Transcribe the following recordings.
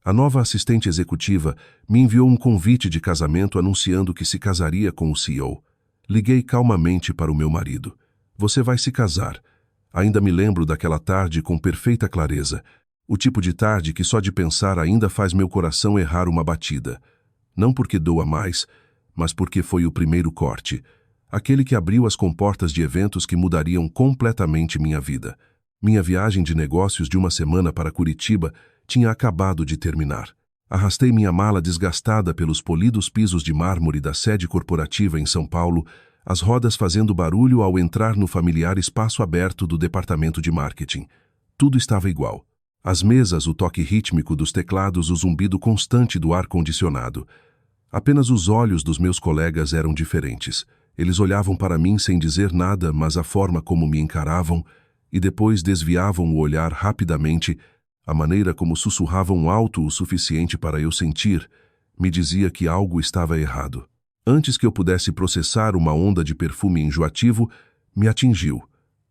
A nova assistente executiva me enviou um convite de casamento anunciando que se casaria com o CEO. Liguei calmamente para o meu marido. Você vai se casar. Ainda me lembro daquela tarde com perfeita clareza. O tipo de tarde que só de pensar ainda faz meu coração errar uma batida. Não porque doa mais, mas porque foi o primeiro corte. Aquele que abriu as comportas de eventos que mudariam completamente minha vida. Minha viagem de negócios de uma semana para Curitiba tinha acabado de terminar. Arrastei minha mala desgastada pelos polidos pisos de mármore da sede corporativa em São Paulo, as rodas fazendo barulho ao entrar no familiar espaço aberto do departamento de marketing. Tudo estava igual. As mesas, o toque rítmico dos teclados, o zumbido constante do ar-condicionado. Apenas os olhos dos meus colegas eram diferentes. Eles olhavam para mim sem dizer nada, mas a forma como me encaravam, e depois desviavam o olhar rapidamente, a maneira como sussurravam alto o suficiente para eu sentir, me dizia que algo estava errado. Antes que eu pudesse processar uma onda de perfume enjoativo, me atingiu.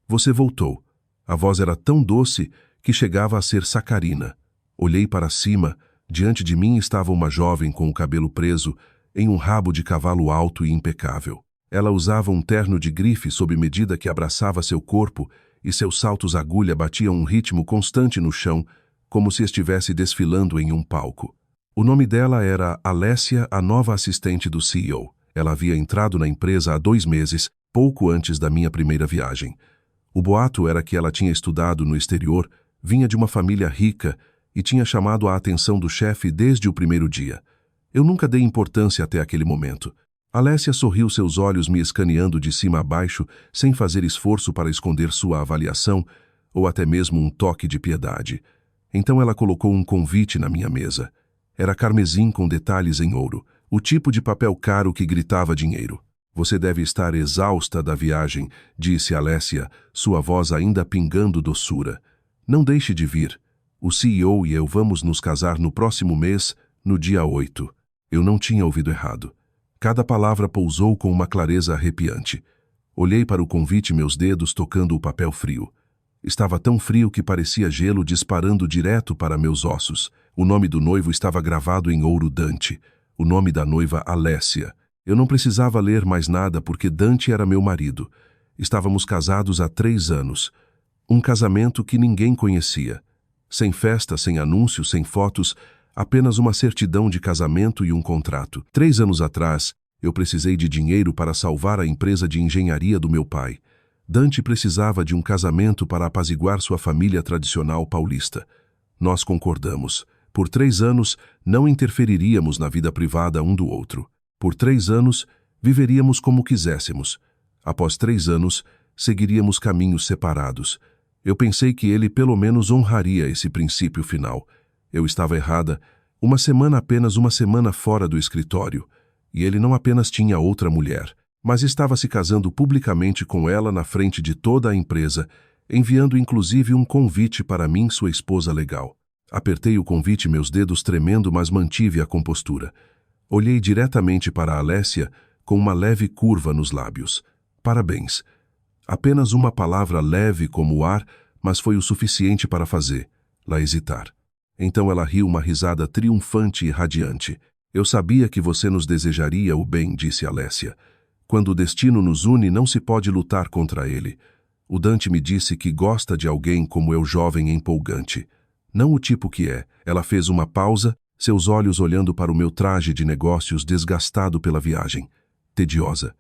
Você voltou. A voz era tão doce que chegava a ser sacarina. Olhei para cima. Diante de mim estava uma jovem com o cabelo preso, em um rabo de cavalo alto e impecável. Ela usava um terno de grife sob medida que abraçava seu corpo e seus saltos agulha batiam um ritmo constante no chão, como se estivesse desfilando em um palco. O nome dela era Alessia, a nova assistente do CEO. Ela havia entrado na empresa há 2 meses, pouco antes da minha primeira viagem. O boato era que ela tinha estudado no exterior, vinha de uma família rica e tinha chamado a atenção do chefe desde o primeiro dia. Eu nunca dei importância até aquele momento. Alessia sorriu, seus olhos me escaneando de cima a baixo, sem fazer esforço para esconder sua avaliação, ou até mesmo um toque de piedade. Então ela colocou um convite na minha mesa. Era carmesim com detalhes em ouro, o tipo de papel caro que gritava dinheiro. Você deve estar exausta da viagem, disse Alessia, sua voz ainda pingando doçura. Não deixe de vir. O CEO e eu vamos nos casar no próximo mês, no dia 8. Eu não tinha ouvido errado. Cada palavra pousou com uma clareza arrepiante. Olhei para o convite, meus dedos tocando o papel frio. Estava tão frio que parecia gelo disparando direto para meus ossos. O nome do noivo estava gravado em ouro Dante. O nome da noiva Alessia. Eu não precisava ler mais nada porque Dante era meu marido. Estávamos casados há 3 anos. Um casamento que ninguém conhecia. Sem festa, sem anúncio, sem fotos, apenas uma certidão de casamento e um contrato. 3 anos atrás, eu precisei de dinheiro para salvar a empresa de engenharia do meu pai. Dante precisava de um casamento para apaziguar sua família tradicional paulista. Nós concordamos. Por 3 anos, não interferiríamos na vida privada um do outro. Por 3 anos, viveríamos como quiséssemos. Após 3 anos, seguiríamos caminhos separados. Eu pensei que ele pelo menos honraria esse princípio final. Eu estava errada. Apenas uma semana fora do escritório. E ele não apenas tinha outra mulher, mas estava se casando publicamente com ela na frente de toda a empresa, enviando inclusive um convite para mim, sua esposa legal. Apertei o convite, meus dedos tremendo, mas mantive a compostura. Olhei diretamente para Alessia com uma leve curva nos lábios. Parabéns. Apenas uma palavra leve como o ar, mas foi o suficiente para fazê-la hesitar. Então ela riu, uma risada triunfante e radiante. Eu sabia que você nos desejaria o bem, disse Alessia. Quando o destino nos une, não se pode lutar contra ele. O Dante me disse que gosta de alguém como eu, jovem e empolgante. Não o tipo que é. Ela fez uma pausa, seus olhos olhando para o meu traje de negócios desgastado pela viagem. Tediosa.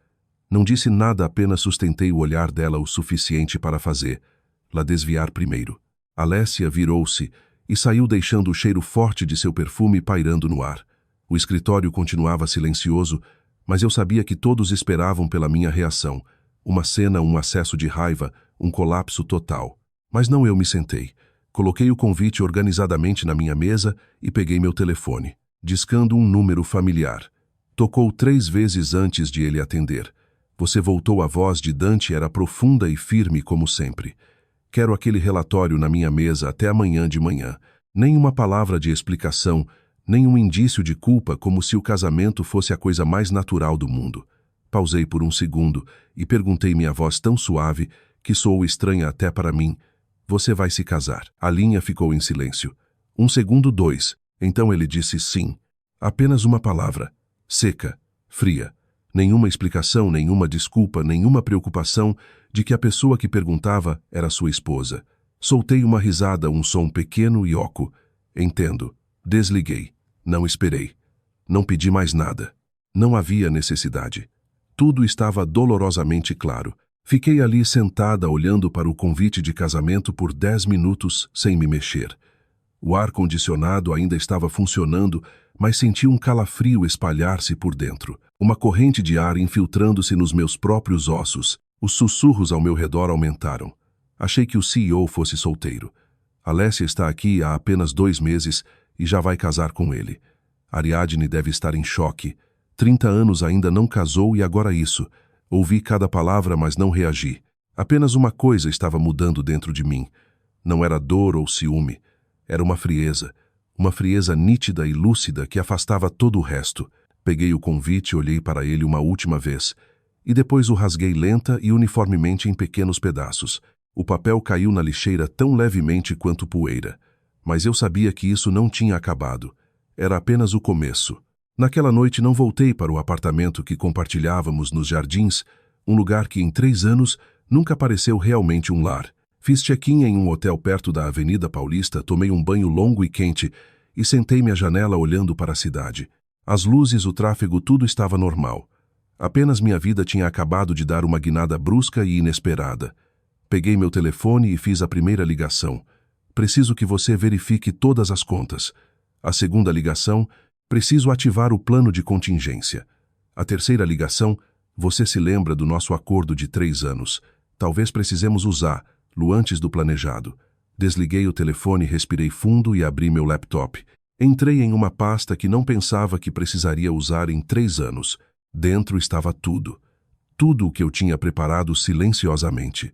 Não disse nada, apenas sustentei o olhar dela o suficiente para fazê-la desviar primeiro. Alessia virou-se e saiu, deixando o cheiro forte de seu perfume pairando no ar. O escritório continuava silencioso, mas eu sabia que todos esperavam pela minha reação. Uma cena, um acesso de raiva, um colapso total. Mas não, eu me sentei. Coloquei o convite organizadamente na minha mesa e peguei meu telefone, discando um número familiar. Tocou 3 vezes antes de ele atender. Você voltou. A voz de Dante era profunda e firme como sempre. Quero aquele relatório na minha mesa até amanhã de manhã. Nem uma palavra de explicação, nem um indício de culpa, como se o casamento fosse a coisa mais natural do mundo. Pausei por um segundo e perguntei, minha voz tão suave que soou estranha até para mim. Você vai se casar? A linha ficou em silêncio. 1 segundo, 2. Então ele disse sim. Apenas uma palavra. Seca, fria. Nenhuma explicação, nenhuma desculpa, nenhuma preocupação de que a pessoa que perguntava era sua esposa. Soltei uma risada, um som pequeno e oco. Entendo. Desliguei. Não esperei. Não pedi mais nada. Não havia necessidade. Tudo estava dolorosamente claro. Fiquei ali sentada olhando para o convite de casamento por 10 minutos sem me mexer. O ar-condicionado ainda estava funcionando, mas senti um calafrio espalhar-se por dentro. Uma corrente de ar infiltrando-se nos meus próprios ossos. Os sussurros ao meu redor aumentaram. Achei que o CEO fosse solteiro. Alessia está aqui há apenas 2 meses e já vai casar com ele. Ariadne deve estar em choque. 30 anos ainda não casou e agora isso. Ouvi cada palavra, mas não reagi. Apenas uma coisa estava mudando dentro de mim. Não era dor ou ciúme. Era uma frieza nítida e lúcida que afastava todo o resto. Peguei o convite e olhei para ele uma última vez. E depois o rasguei lenta e uniformemente em pequenos pedaços. O papel caiu na lixeira tão levemente quanto poeira. Mas eu sabia que isso não tinha acabado. Era apenas o começo. Naquela noite não voltei para o apartamento que compartilhávamos nos jardins, um lugar que em 3 anos nunca pareceu realmente um lar. Fiz check-in em um hotel perto da Avenida Paulista, tomei um banho longo e quente e sentei-me à janela olhando para a cidade. As luzes, o tráfego, tudo estava normal. Apenas minha vida tinha acabado de dar uma guinada brusca e inesperada. Peguei meu telefone e fiz a primeira ligação. Preciso que você verifique todas as contas. A segunda ligação, preciso ativar o plano de contingência. A terceira ligação, você se lembra do nosso acordo de 3 anos. Talvez precisemos usá-lo antes do planejado. Desliguei o telefone, respirei fundo e abri meu laptop. Entrei em uma pasta que não pensava que precisaria usar em 3 anos. Dentro estava tudo. Tudo o que eu tinha preparado silenciosamente.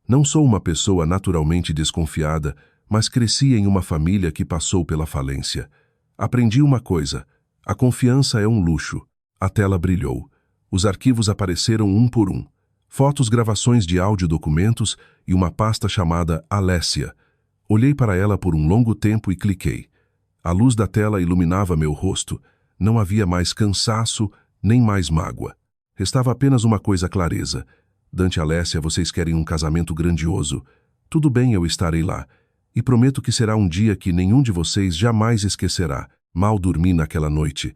Não sou uma pessoa naturalmente desconfiada, mas cresci em uma família que passou pela falência. Aprendi uma coisa: a confiança é um luxo. A tela brilhou. Os arquivos apareceram um por um. Fotos, gravações de áudio, documentos e uma pasta chamada Alessia. Olhei para ela por um longo tempo e cliquei. A luz da tela iluminava meu rosto. Não havia mais cansaço, nem mais mágoa. Restava apenas uma coisa: clareza. Dante e Alessia, vocês querem um casamento grandioso. Tudo bem, eu estarei lá. E prometo que será um dia que nenhum de vocês jamais esquecerá. Mal dormi naquela noite.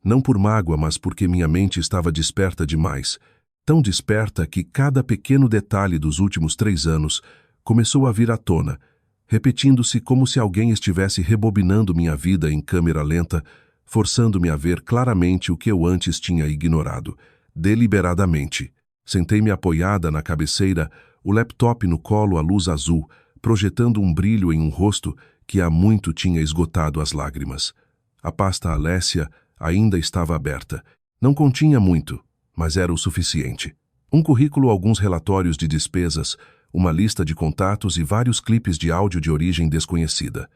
Não por mágoa, mas porque minha mente estava desperta demais. Tão desperta que cada pequeno detalhe dos últimos 3 anos começou a vir à tona, repetindo-se como se alguém estivesse rebobinando minha vida em câmera lenta, forçando-me a ver claramente o que eu antes tinha ignorado, deliberadamente. Sentei-me apoiada na cabeceira, o laptop no colo, a luz azul, projetando um brilho em um rosto que há muito tinha esgotado as lágrimas. A pasta Alessia ainda estava aberta. Não continha muito, mas era o suficiente. Um currículo, alguns relatórios de despesas, uma lista de contatos e vários clipes de áudio de origem desconhecida.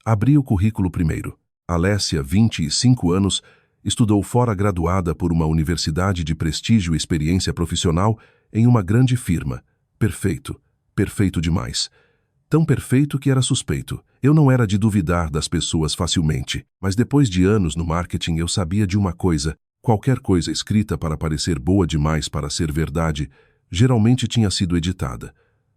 Abri o currículo primeiro. Alessia, 25 anos, estudou fora, graduada por uma universidade de prestígio e experiência profissional em uma grande firma. Perfeito. Perfeito demais. Tão perfeito que era suspeito. Eu não era de duvidar das pessoas facilmente, mas depois de anos no marketing eu sabia de uma coisa: qualquer coisa escrita para parecer boa demais para ser verdade, geralmente tinha sido editada.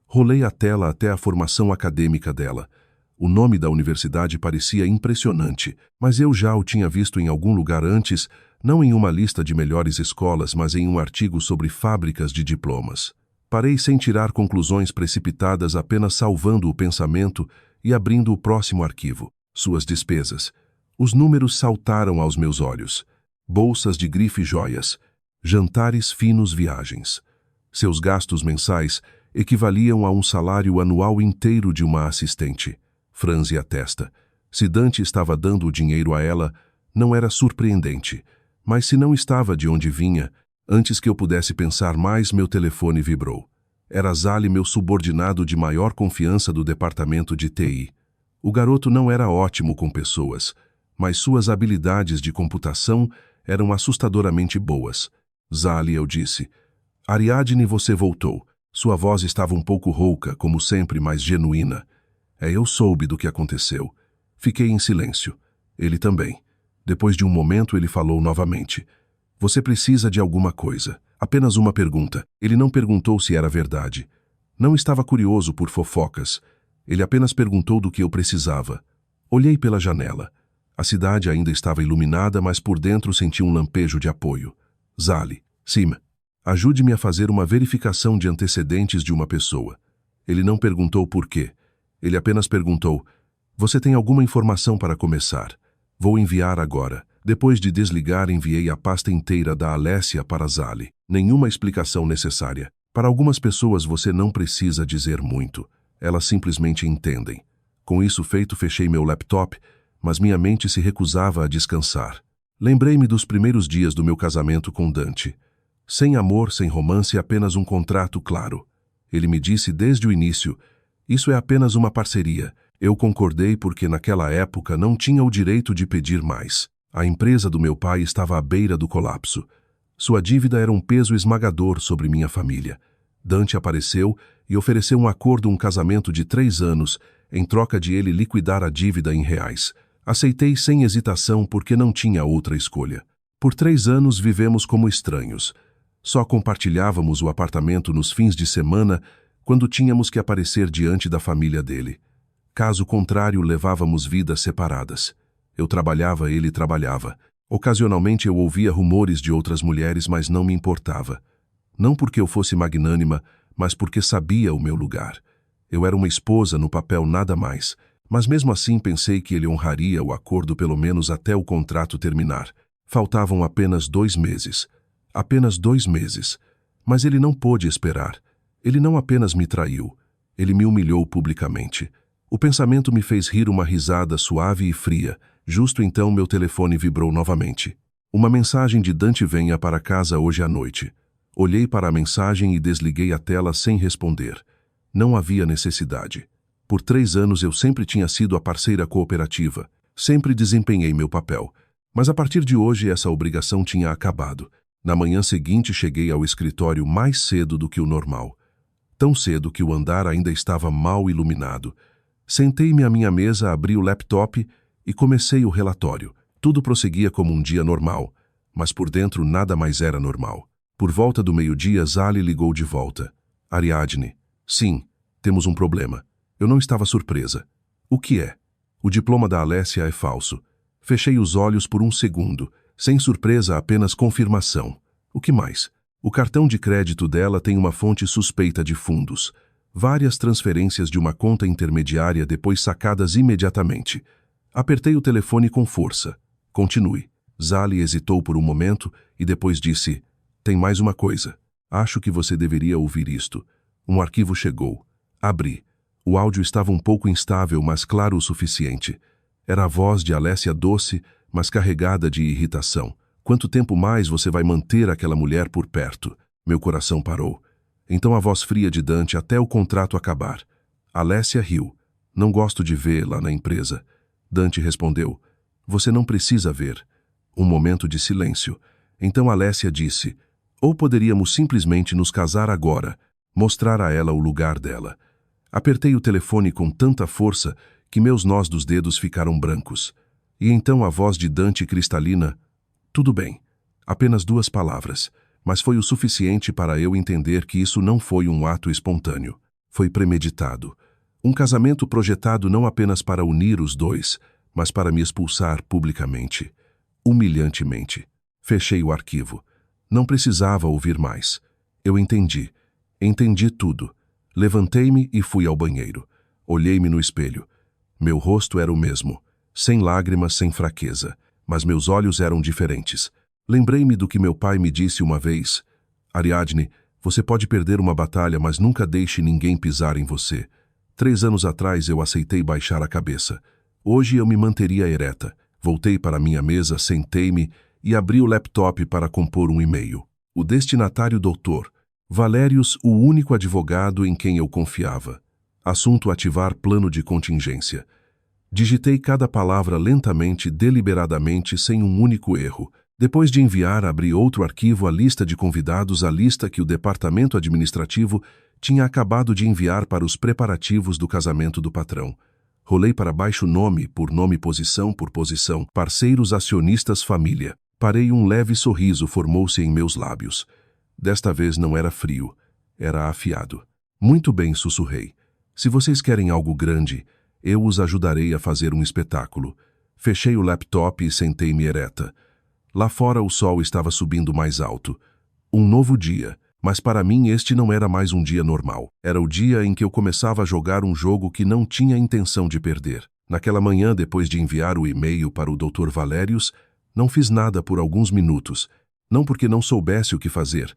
Rolei a tela até a formação acadêmica dela. O nome da universidade parecia impressionante, mas eu já o tinha visto em algum lugar antes, não em uma lista de melhores escolas, mas em um artigo sobre fábricas de diplomas. Parei sem tirar conclusões precipitadas, apenas salvando o pensamento e abrindo o próximo arquivo. Suas despesas. Os números saltaram aos meus olhos. Bolsas de grife e joias. Jantares finos, viagens. Seus gastos mensais equivaliam a um salário anual inteiro de uma assistente. Franze a testa. Se Dante estava dando o dinheiro a ela, não era surpreendente. Mas se não estava, de onde vinha? Antes que eu pudesse pensar mais, meu telefone vibrou. Era Zali, meu subordinado de maior confiança do departamento de TI. O garoto não era ótimo com pessoas, mas suas habilidades de computação eram assustadoramente boas. Zali, eu disse. Ariadne, você voltou. Sua voz estava um pouco rouca, como sempre, mas genuína. Eu soube do que aconteceu. Fiquei em silêncio. Ele também. Depois de um momento, ele falou novamente. Você precisa de alguma coisa. Apenas uma pergunta. Ele não perguntou se era verdade. Não estava curioso por fofocas. Ele apenas perguntou do que eu precisava. Olhei pela janela. A cidade ainda estava iluminada, mas por dentro senti um lampejo de apoio. Zali, sim. Ajude-me a fazer uma verificação de antecedentes de uma pessoa. Ele não perguntou por quê. Ele apenas perguntou, você tem alguma informação para começar? Vou enviar agora. Depois de desligar, enviei a pasta inteira da Alessia para Zali. Nenhuma explicação necessária. Para algumas pessoas você não precisa dizer muito. Elas simplesmente entendem. Com isso feito, fechei meu laptop, mas minha mente se recusava a descansar. Lembrei-me dos primeiros dias do meu casamento com Dante. Sem amor, sem romance, apenas um contrato claro. Ele me disse desde o início, isso é apenas uma parceria. Eu concordei porque naquela época não tinha o direito de pedir mais. A empresa do meu pai estava à beira do colapso. Sua dívida era um peso esmagador sobre minha família. Dante apareceu e ofereceu um acordo, um casamento de 3 anos, em troca de ele liquidar a dívida em reais. Aceitei sem hesitação porque não tinha outra escolha. Por 3 anos vivemos como estranhos. Só compartilhávamos o apartamento nos fins de semana, quando tínhamos que aparecer diante da família dele. Caso contrário, levávamos vidas separadas. Eu trabalhava, ele trabalhava. Ocasionalmente eu ouvia rumores de outras mulheres, mas não me importava. Não porque eu fosse magnânima, mas porque sabia o meu lugar. Eu era uma esposa no papel, nada mais. Mas mesmo assim pensei que ele honraria o acordo pelo menos até o contrato terminar. Faltavam apenas 2 meses. Apenas 2 meses. Mas ele não pôde esperar. Ele não apenas me traiu. Ele me humilhou publicamente. O pensamento me fez rir uma risada suave e fria. Justo então meu telefone vibrou novamente. Uma mensagem de Dante: venha para casa hoje à noite. Olhei para a mensagem e desliguei a tela sem responder. Não havia necessidade. Por 3 anos eu sempre tinha sido a parceira cooperativa. Sempre desempenhei meu papel. Mas a partir de hoje essa obrigação tinha acabado. Na manhã seguinte cheguei ao escritório mais cedo do que o normal. Tão cedo que o andar ainda estava mal iluminado. Sentei-me à minha mesa, abri o laptop e comecei o relatório. Tudo prosseguia como um dia normal, mas por dentro nada mais era normal. Por volta do meio-dia, Zali ligou de volta. Ariadne, sim, temos um problema. Eu não estava surpresa. O que é? O diploma da Alessia é falso. Fechei os olhos por um segundo. Sem surpresa, apenas confirmação. O que mais? O cartão de crédito dela tem uma fonte suspeita de fundos. Várias transferências de uma conta intermediária depois sacadas imediatamente. Apertei o telefone com força. Continue. Zali hesitou por um momento e depois disse, tem mais uma coisa. Acho que você deveria ouvir isto. Um arquivo chegou. Abri. O áudio estava um pouco instável, mas claro o suficiente. Era a voz de Alessia, doce, mas carregada de irritação. Quanto tempo mais você vai manter aquela mulher por perto? Meu coração parou. Então a voz fria de Dante: até o contrato acabar. Alessia riu. Não gosto de vê-la na empresa. Dante respondeu, você não precisa ver. Um momento de silêncio. Então Alessia disse, ou poderíamos simplesmente nos casar agora, mostrar a ela o lugar dela. Apertei o telefone com tanta força que meus nós dos dedos ficaram brancos. E então a voz de Dante cristalina, tudo bem. Apenas 2 palavras, mas foi o suficiente para eu entender que isso não foi um ato espontâneo. Foi premeditado. Um casamento projetado não apenas para unir os dois, mas para me expulsar publicamente. Humilhantemente. Fechei o arquivo. Não precisava ouvir mais. Eu entendi. Entendi tudo. Levantei-me e fui ao banheiro. Olhei-me no espelho. Meu rosto era o mesmo, sem lágrimas, sem fraqueza, mas meus olhos eram diferentes. Lembrei-me do que meu pai me disse uma vez. Ariadne, você pode perder uma batalha, mas nunca deixe ninguém pisar em você. 3 anos atrás eu aceitei baixar a cabeça. Hoje eu me manteria ereta. Voltei para minha mesa, sentei-me e abri o laptop para compor um e-mail. O destinatário Dr. Valérius, o único advogado em quem eu confiava. Assunto: ativar plano de contingência. Digitei cada palavra lentamente, deliberadamente, sem um único erro. Depois de enviar, abri outro arquivo, a lista de convidados, a lista que o departamento administrativo tinha acabado de enviar para os preparativos do casamento do patrão. Rolei para baixo nome por nome, posição por posição, parceiros, acionistas, família. Parei, um leve sorriso formou-se em meus lábios. Desta vez não era frio, era afiado. Muito bem, sussurrei. Se vocês querem algo grande, eu os ajudarei a fazer um espetáculo. Fechei o laptop e sentei-me ereta. Lá fora o sol estava subindo mais alto. Um novo dia. Mas para mim este não era mais um dia normal. Era o dia em que eu começava a jogar um jogo que não tinha intenção de perder. Naquela manhã, depois de enviar o e-mail para o Dr. Valérius, não fiz nada por alguns minutos. Não porque não soubesse o que fazer,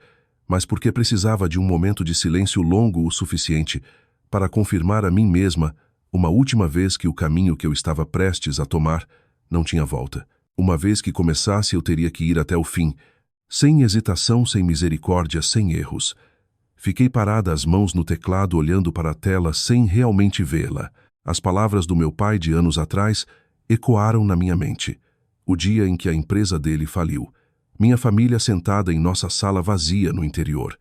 mas porque precisava de um momento de silêncio longo o suficiente para confirmar a mim mesma, uma última vez, que o caminho que eu estava prestes a tomar não tinha volta. Uma vez que começasse, eu teria que ir até o fim, sem hesitação, sem misericórdia, sem erros. Fiquei parada, as mãos no teclado, olhando para a tela sem realmente vê-la. As palavras do meu pai de anos atrás ecoaram na minha mente. O dia em que a empresa dele faliu. Minha família sentada em nossa sala vazia no interior.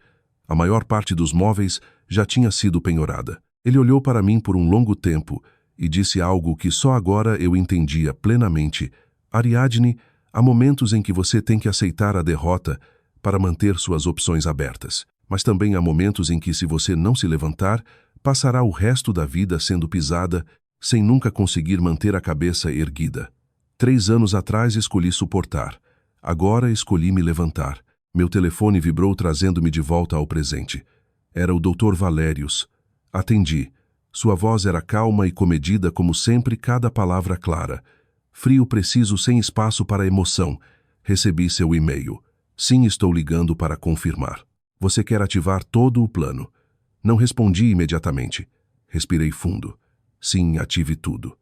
A maior parte dos móveis já tinha sido penhorada. Ele olhou para mim por um longo tempo e disse algo que só agora eu entendia plenamente. Ariadne, há momentos em que você tem que aceitar a derrota para manter suas opções abertas. Mas também há momentos em que, se você não se levantar, passará o resto da vida sendo pisada, sem nunca conseguir manter a cabeça erguida. 3 anos atrás escolhi suportar. Agora escolhi me levantar. Meu telefone vibrou, trazendo-me de volta ao presente. Era o Dr. Valérius. Atendi. Sua voz era calma e comedida, como sempre, cada palavra clara. Frio, preciso, sem espaço para emoção. Recebi seu e-mail. Sim, estou ligando para confirmar. Você quer ativar todo o plano. Não respondi imediatamente. Respirei fundo. Sim, ative tudo.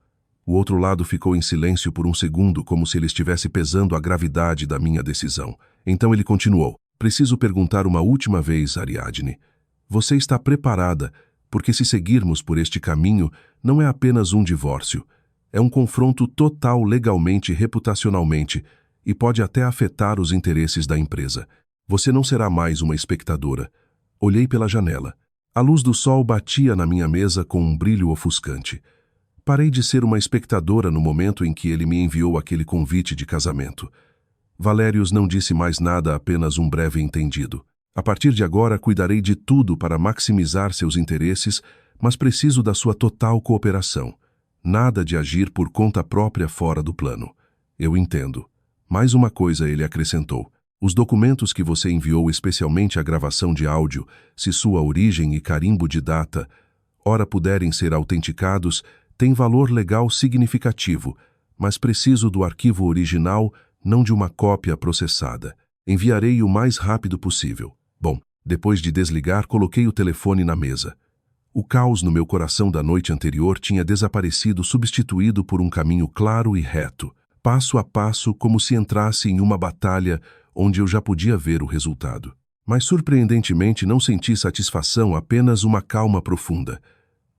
O outro lado ficou em silêncio por um segundo, como se ele estivesse pesando a gravidade da minha decisão. Então ele continuou. Preciso perguntar uma última vez, Ariadne. Você está preparada? Porque se seguirmos por este caminho, não é apenas um divórcio. É um confronto total legalmente e reputacionalmente, e pode até afetar os interesses da empresa. Você não será mais uma espectadora. Olhei pela janela. A luz do sol batia na minha mesa com um brilho ofuscante. Parei de ser uma espectadora no momento em que ele me enviou aquele convite de casamento. Valérius não disse mais nada, apenas um breve entendido. A partir de agora, cuidarei de tudo para maximizar seus interesses, mas preciso da sua total cooperação. Nada de agir por conta própria fora do plano. Eu entendo. Mais uma coisa, ele acrescentou. Os documentos que você enviou, especialmente a gravação de áudio, se sua origem e carimbo de data, ora puderem ser autenticados, têm valor legal significativo, mas preciso do arquivo original, não de uma cópia processada. Enviarei o mais rápido possível. Bom, depois de desligar, coloquei o telefone na mesa. O caos no meu coração da noite anterior tinha desaparecido, substituído por um caminho claro e reto, passo a passo, como se entrasse em uma batalha onde eu já podia ver o resultado. Mas, surpreendentemente, não senti satisfação, apenas uma calma profunda.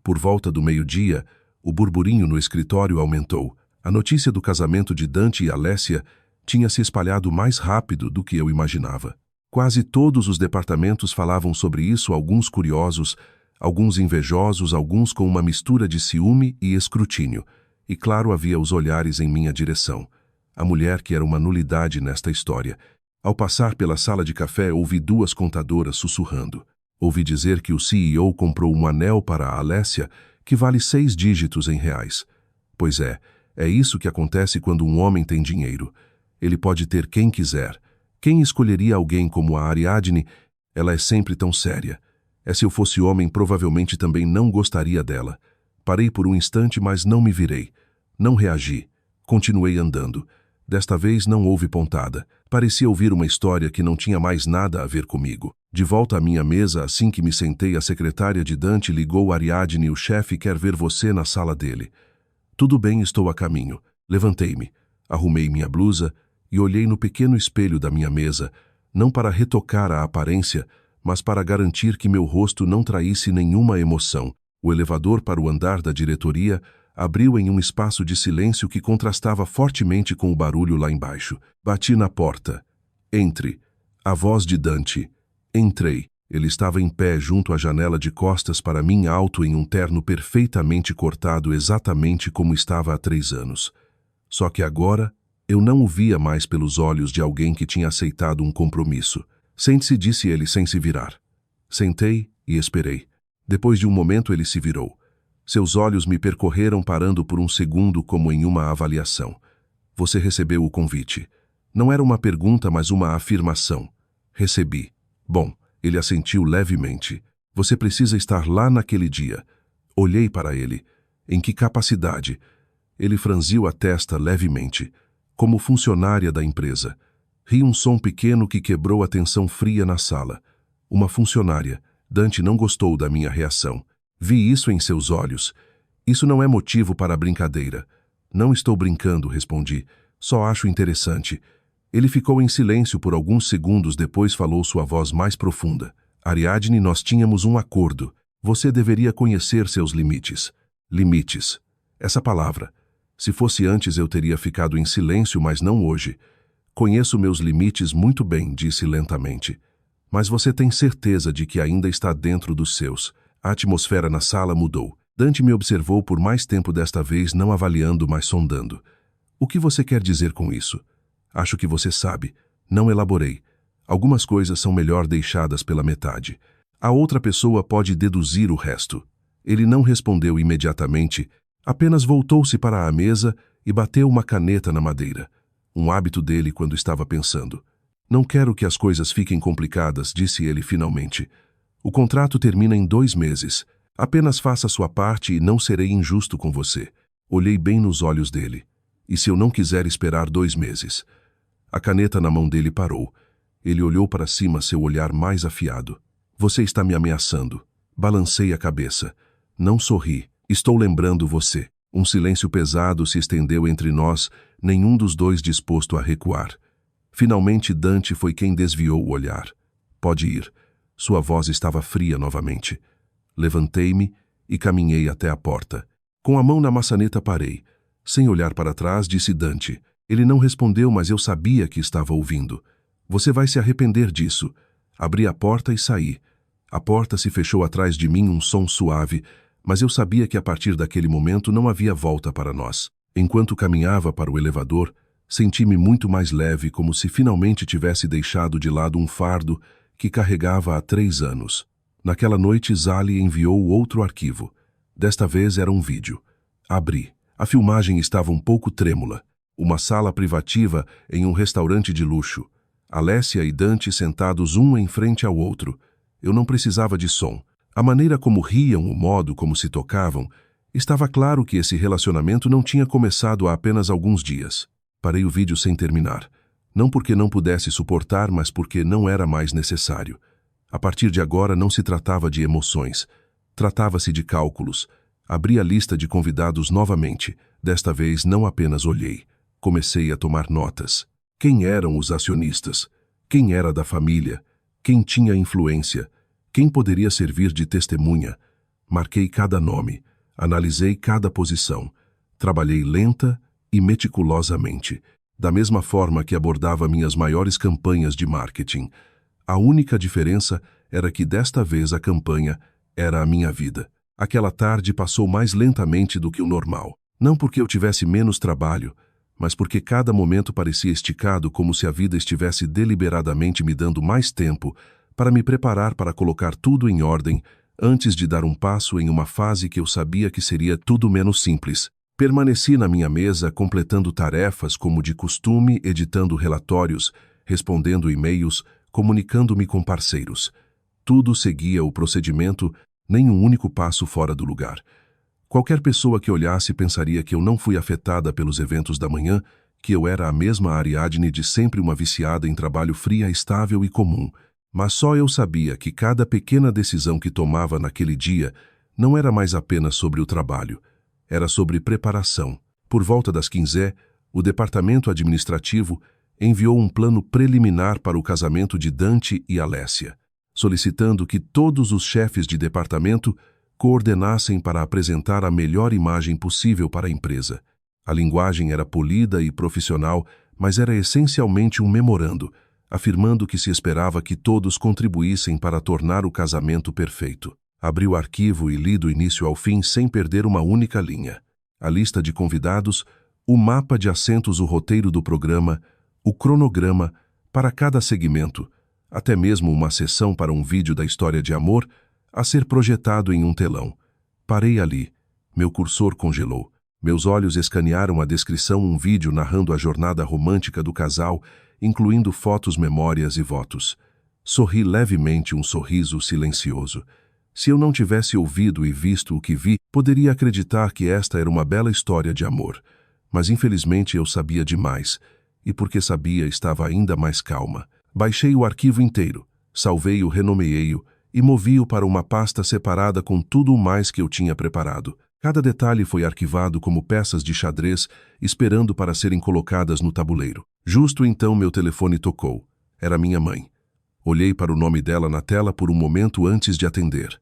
Por volta do meio-dia, o burburinho no escritório aumentou. A notícia do casamento de Dante e Alessia tinha se espalhado mais rápido do que eu imaginava. Quase todos os departamentos falavam sobre isso, alguns curiosos, alguns invejosos, alguns com uma mistura de ciúme e escrutínio. E claro, havia os olhares em minha direção. A mulher que era uma nulidade nesta história. Ao passar pela sala de café, ouvi 2 contadoras sussurrando. Ouvi dizer que o CEO comprou um anel para a Alessia que vale 6 dígitos em reais. Pois é isso que acontece quando um homem tem dinheiro. Ele pode ter quem quiser. Quem escolheria alguém como a Ariadne? Ela é sempre tão séria. Se eu fosse homem, provavelmente também não gostaria dela. Parei por um instante, mas não me virei. Não reagi. Continuei andando. Desta vez não houve pontada. Parecia ouvir uma história que não tinha mais nada a ver comigo. De volta à minha mesa, assim que me sentei, a secretária de Dante ligou. Ariadne, o chefe quer ver você na sala dele. Tudo bem, estou a caminho. Levantei-me, arrumei minha blusa e olhei no pequeno espelho da minha mesa, não para retocar a aparência, mas para garantir que meu rosto não traísse nenhuma emoção. O elevador para o andar da diretoria abriu em um espaço de silêncio que contrastava fortemente com o barulho lá embaixo. Bati na porta. Entre. A voz de Dante. Entrei. Ele estava em pé junto à janela de costas para mim, alto em um terno perfeitamente cortado, exatamente como estava há 3 anos. Só que agora eu não o via mais pelos olhos de alguém que tinha aceitado um compromisso. Sente-se, disse ele sem se virar. Sentei e esperei. Depois de um momento ele se virou. Seus olhos me percorreram, parando por um segundo como em uma avaliação. Você recebeu o convite. Não era uma pergunta, mas uma afirmação. Recebi. Bom, ele assentiu levemente. Você precisa estar lá naquele dia. Olhei para ele. Em que capacidade? Ele franziu a testa levemente. Como funcionária da empresa. Ri um som pequeno que quebrou a tensão fria na sala. Uma funcionária. Dante não gostou da minha reação. Vi isso em seus olhos. Isso não é motivo para brincadeira. Não estou brincando, respondi. Só acho interessante. Ele ficou em silêncio por alguns segundos, depois falou sua voz mais profunda. Ariadne, nós tínhamos um acordo. Você deveria conhecer seus limites. Limites. Essa palavra. Se fosse antes eu teria ficado em silêncio, mas não hoje. Conheço meus limites muito bem, disse lentamente. Mas você tem certeza de que ainda está dentro dos seus. A atmosfera na sala mudou. Dante me observou por mais tempo, desta vez não avaliando, mas sondando. O que você quer dizer com isso? Acho que você sabe. Não elaborei. Algumas coisas são melhor deixadas pela metade. A outra pessoa pode deduzir o resto. Ele não respondeu imediatamente, apenas voltou-se para a mesa e bateu uma caneta na madeira. Um hábito dele quando estava pensando. Não quero que as coisas fiquem complicadas, disse ele finalmente. O contrato termina em 2 meses. Apenas faça sua parte e não serei injusto com você. Olhei bem nos olhos dele. E se eu não quiser esperar 2 meses? A caneta na mão dele parou. Ele olhou para cima, seu olhar mais afiado. Você está me ameaçando. Balancei a cabeça. Não sorri. Estou lembrando você. Um silêncio pesado se estendeu entre nós, nenhum dos dois disposto a recuar. Finalmente Dante foi quem desviou o olhar. Pode ir. Sua voz estava fria novamente. Levantei-me e caminhei até a porta. Com a mão na maçaneta parei. Sem olhar para trás, disse Dante. Ele não respondeu, mas eu sabia que estava ouvindo. Você vai se arrepender disso. Abri a porta e saí. A porta se fechou atrás de mim, um som suave, mas eu sabia que a partir daquele momento não havia volta para nós. Enquanto caminhava para o elevador, senti-me muito mais leve, como se finalmente tivesse deixado de lado um fardo que carregava há 3 anos. Naquela noite, Zali enviou outro arquivo. Desta vez era um vídeo. Abri. A filmagem estava um pouco trêmula. Uma sala privativa em um restaurante de luxo. Alessia e Dante sentados um em frente ao outro. Eu não precisava de som. A maneira como riam, o modo como se tocavam, estava claro que esse relacionamento não tinha começado há apenas alguns dias. Parei o vídeo sem terminar. Não porque não pudesse suportar, mas porque não era mais necessário. A partir de agora não se tratava de emoções. Tratava-se de cálculos. Abri a lista de convidados novamente. Desta vez não apenas olhei. Comecei a tomar notas. Quem eram os acionistas? Quem era da família? Quem tinha influência? Quem poderia servir de testemunha? Marquei cada nome. Analisei cada posição. Trabalhei lenta e meticulosamente. Da mesma forma que abordava minhas maiores campanhas de marketing. A única diferença era que desta vez a campanha era a minha vida. Aquela tarde passou mais lentamente do que o normal. Não porque eu tivesse menos trabalho, mas porque cada momento parecia esticado, como se a vida estivesse deliberadamente me dando mais tempo para me preparar para colocar tudo em ordem antes de dar um passo em uma fase que eu sabia que seria tudo menos simples. Permaneci na minha mesa completando tarefas como de costume, editando relatórios, respondendo e-mails, comunicando-me com parceiros. Tudo seguia o procedimento, nem um único passo fora do lugar. Qualquer pessoa que olhasse pensaria que eu não fui afetada pelos eventos da manhã, que eu era a mesma Ariadne de sempre, uma viciada em trabalho, fria, estável e comum. Mas só eu sabia que cada pequena decisão que tomava naquele dia não era mais apenas sobre o trabalho. Era sobre preparação. Por volta das 15h, o departamento administrativo enviou um plano preliminar para o casamento de Dante e Alessia, solicitando que todos os chefes de departamento coordenassem para apresentar a melhor imagem possível para a empresa. A linguagem era polida e profissional, mas era essencialmente um memorando. afirmando que se esperava que todos contribuíssem para tornar o casamento perfeito. Abri o arquivo e li do início ao fim sem perder uma única linha. A lista de convidados, o mapa de assentos, o roteiro do programa, o cronograma para cada segmento, até mesmo uma sessão para um vídeo da história de amor a ser projetado em um telão. Parei ali. Meu cursor congelou. Meus olhos escanearam a descrição, um vídeo narrando a jornada romântica do casal, incluindo fotos, memórias e votos. Sorri levemente, um sorriso silencioso. Se eu não tivesse ouvido e visto o que vi, poderia acreditar que esta era uma bela história de amor. Mas infelizmente eu sabia demais, e porque sabia estava ainda mais calma. Baixei o arquivo inteiro, salvei-o, renomeei-o e movi-o para uma pasta separada com tudo o mais que eu tinha preparado. Cada detalhe foi arquivado como peças de xadrez, esperando para serem colocadas no tabuleiro. Justo então meu telefone tocou. Era minha mãe. Olhei para o nome dela na tela por um momento antes de atender.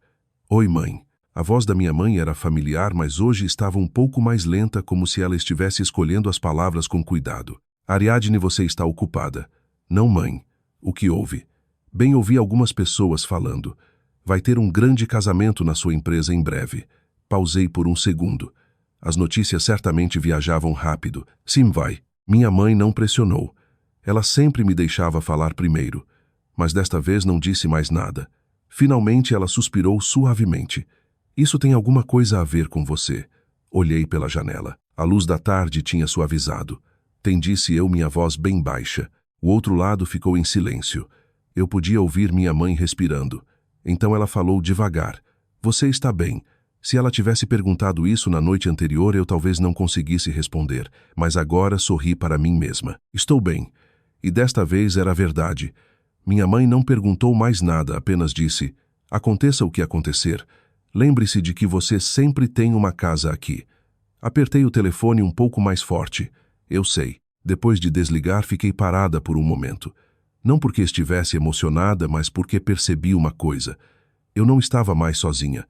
Oi, mãe. A voz da minha mãe era familiar, mas hoje estava um pouco mais lenta, como se ela estivesse escolhendo as palavras com cuidado. Ariadne, você está ocupada. Não, mãe. O que houve? Bem, ouvi algumas pessoas falando. Vai ter um grande casamento na sua empresa em breve. Pausei por um segundo. As notícias certamente viajavam rápido. Sim, vai. Minha mãe não pressionou. Ela sempre me deixava falar primeiro. Mas desta vez não disse mais nada. Finalmente ela suspirou suavemente. Isso tem alguma coisa a ver com você. Olhei pela janela. A luz da tarde tinha suavizado. Tem, disse eu, minha voz bem baixa. O outro lado ficou em silêncio. Eu podia ouvir minha mãe respirando. Então ela falou devagar. Você está bem. Se ela tivesse perguntado isso na noite anterior, eu talvez não conseguisse responder. Mas agora sorri para mim mesma. Estou bem. E desta vez era verdade. Minha mãe não perguntou mais nada, apenas disse, aconteça o que acontecer, lembre-se de que você sempre tem uma casa aqui. Apertei o telefone um pouco mais forte. Eu sei. Depois de desligar, fiquei parada por um momento. Não porque estivesse emocionada, mas porque percebi uma coisa. Eu não estava mais sozinha.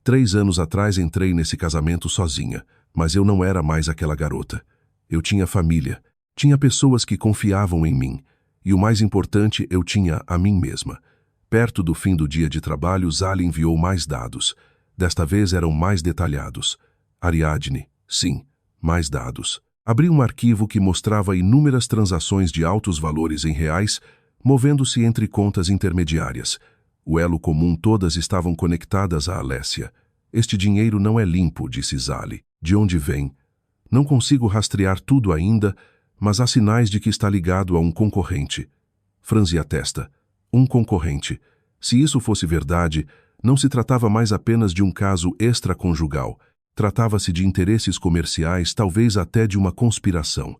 3 anos atrás entrei nesse casamento sozinha, mas eu não era mais aquela garota. Eu tinha família. Tinha pessoas que confiavam em mim. E o mais importante, eu tinha a mim mesma. Perto do fim do dia de trabalho, Zali enviou mais dados. Desta vez eram mais detalhados. Ariadne, sim, mais dados. Abri um arquivo que mostrava inúmeras transações de altos valores em reais, movendo-se entre contas intermediárias. O elo comum, todas estavam conectadas a Alessia. Este dinheiro não é limpo, disse Zali. De onde vem? Não consigo rastrear tudo ainda, mas há sinais de que está ligado a um concorrente. Franzi a testa. Um concorrente. Se isso fosse verdade, não se tratava mais apenas de um caso extraconjugal. Tratava-se de interesses comerciais, talvez até de uma conspiração.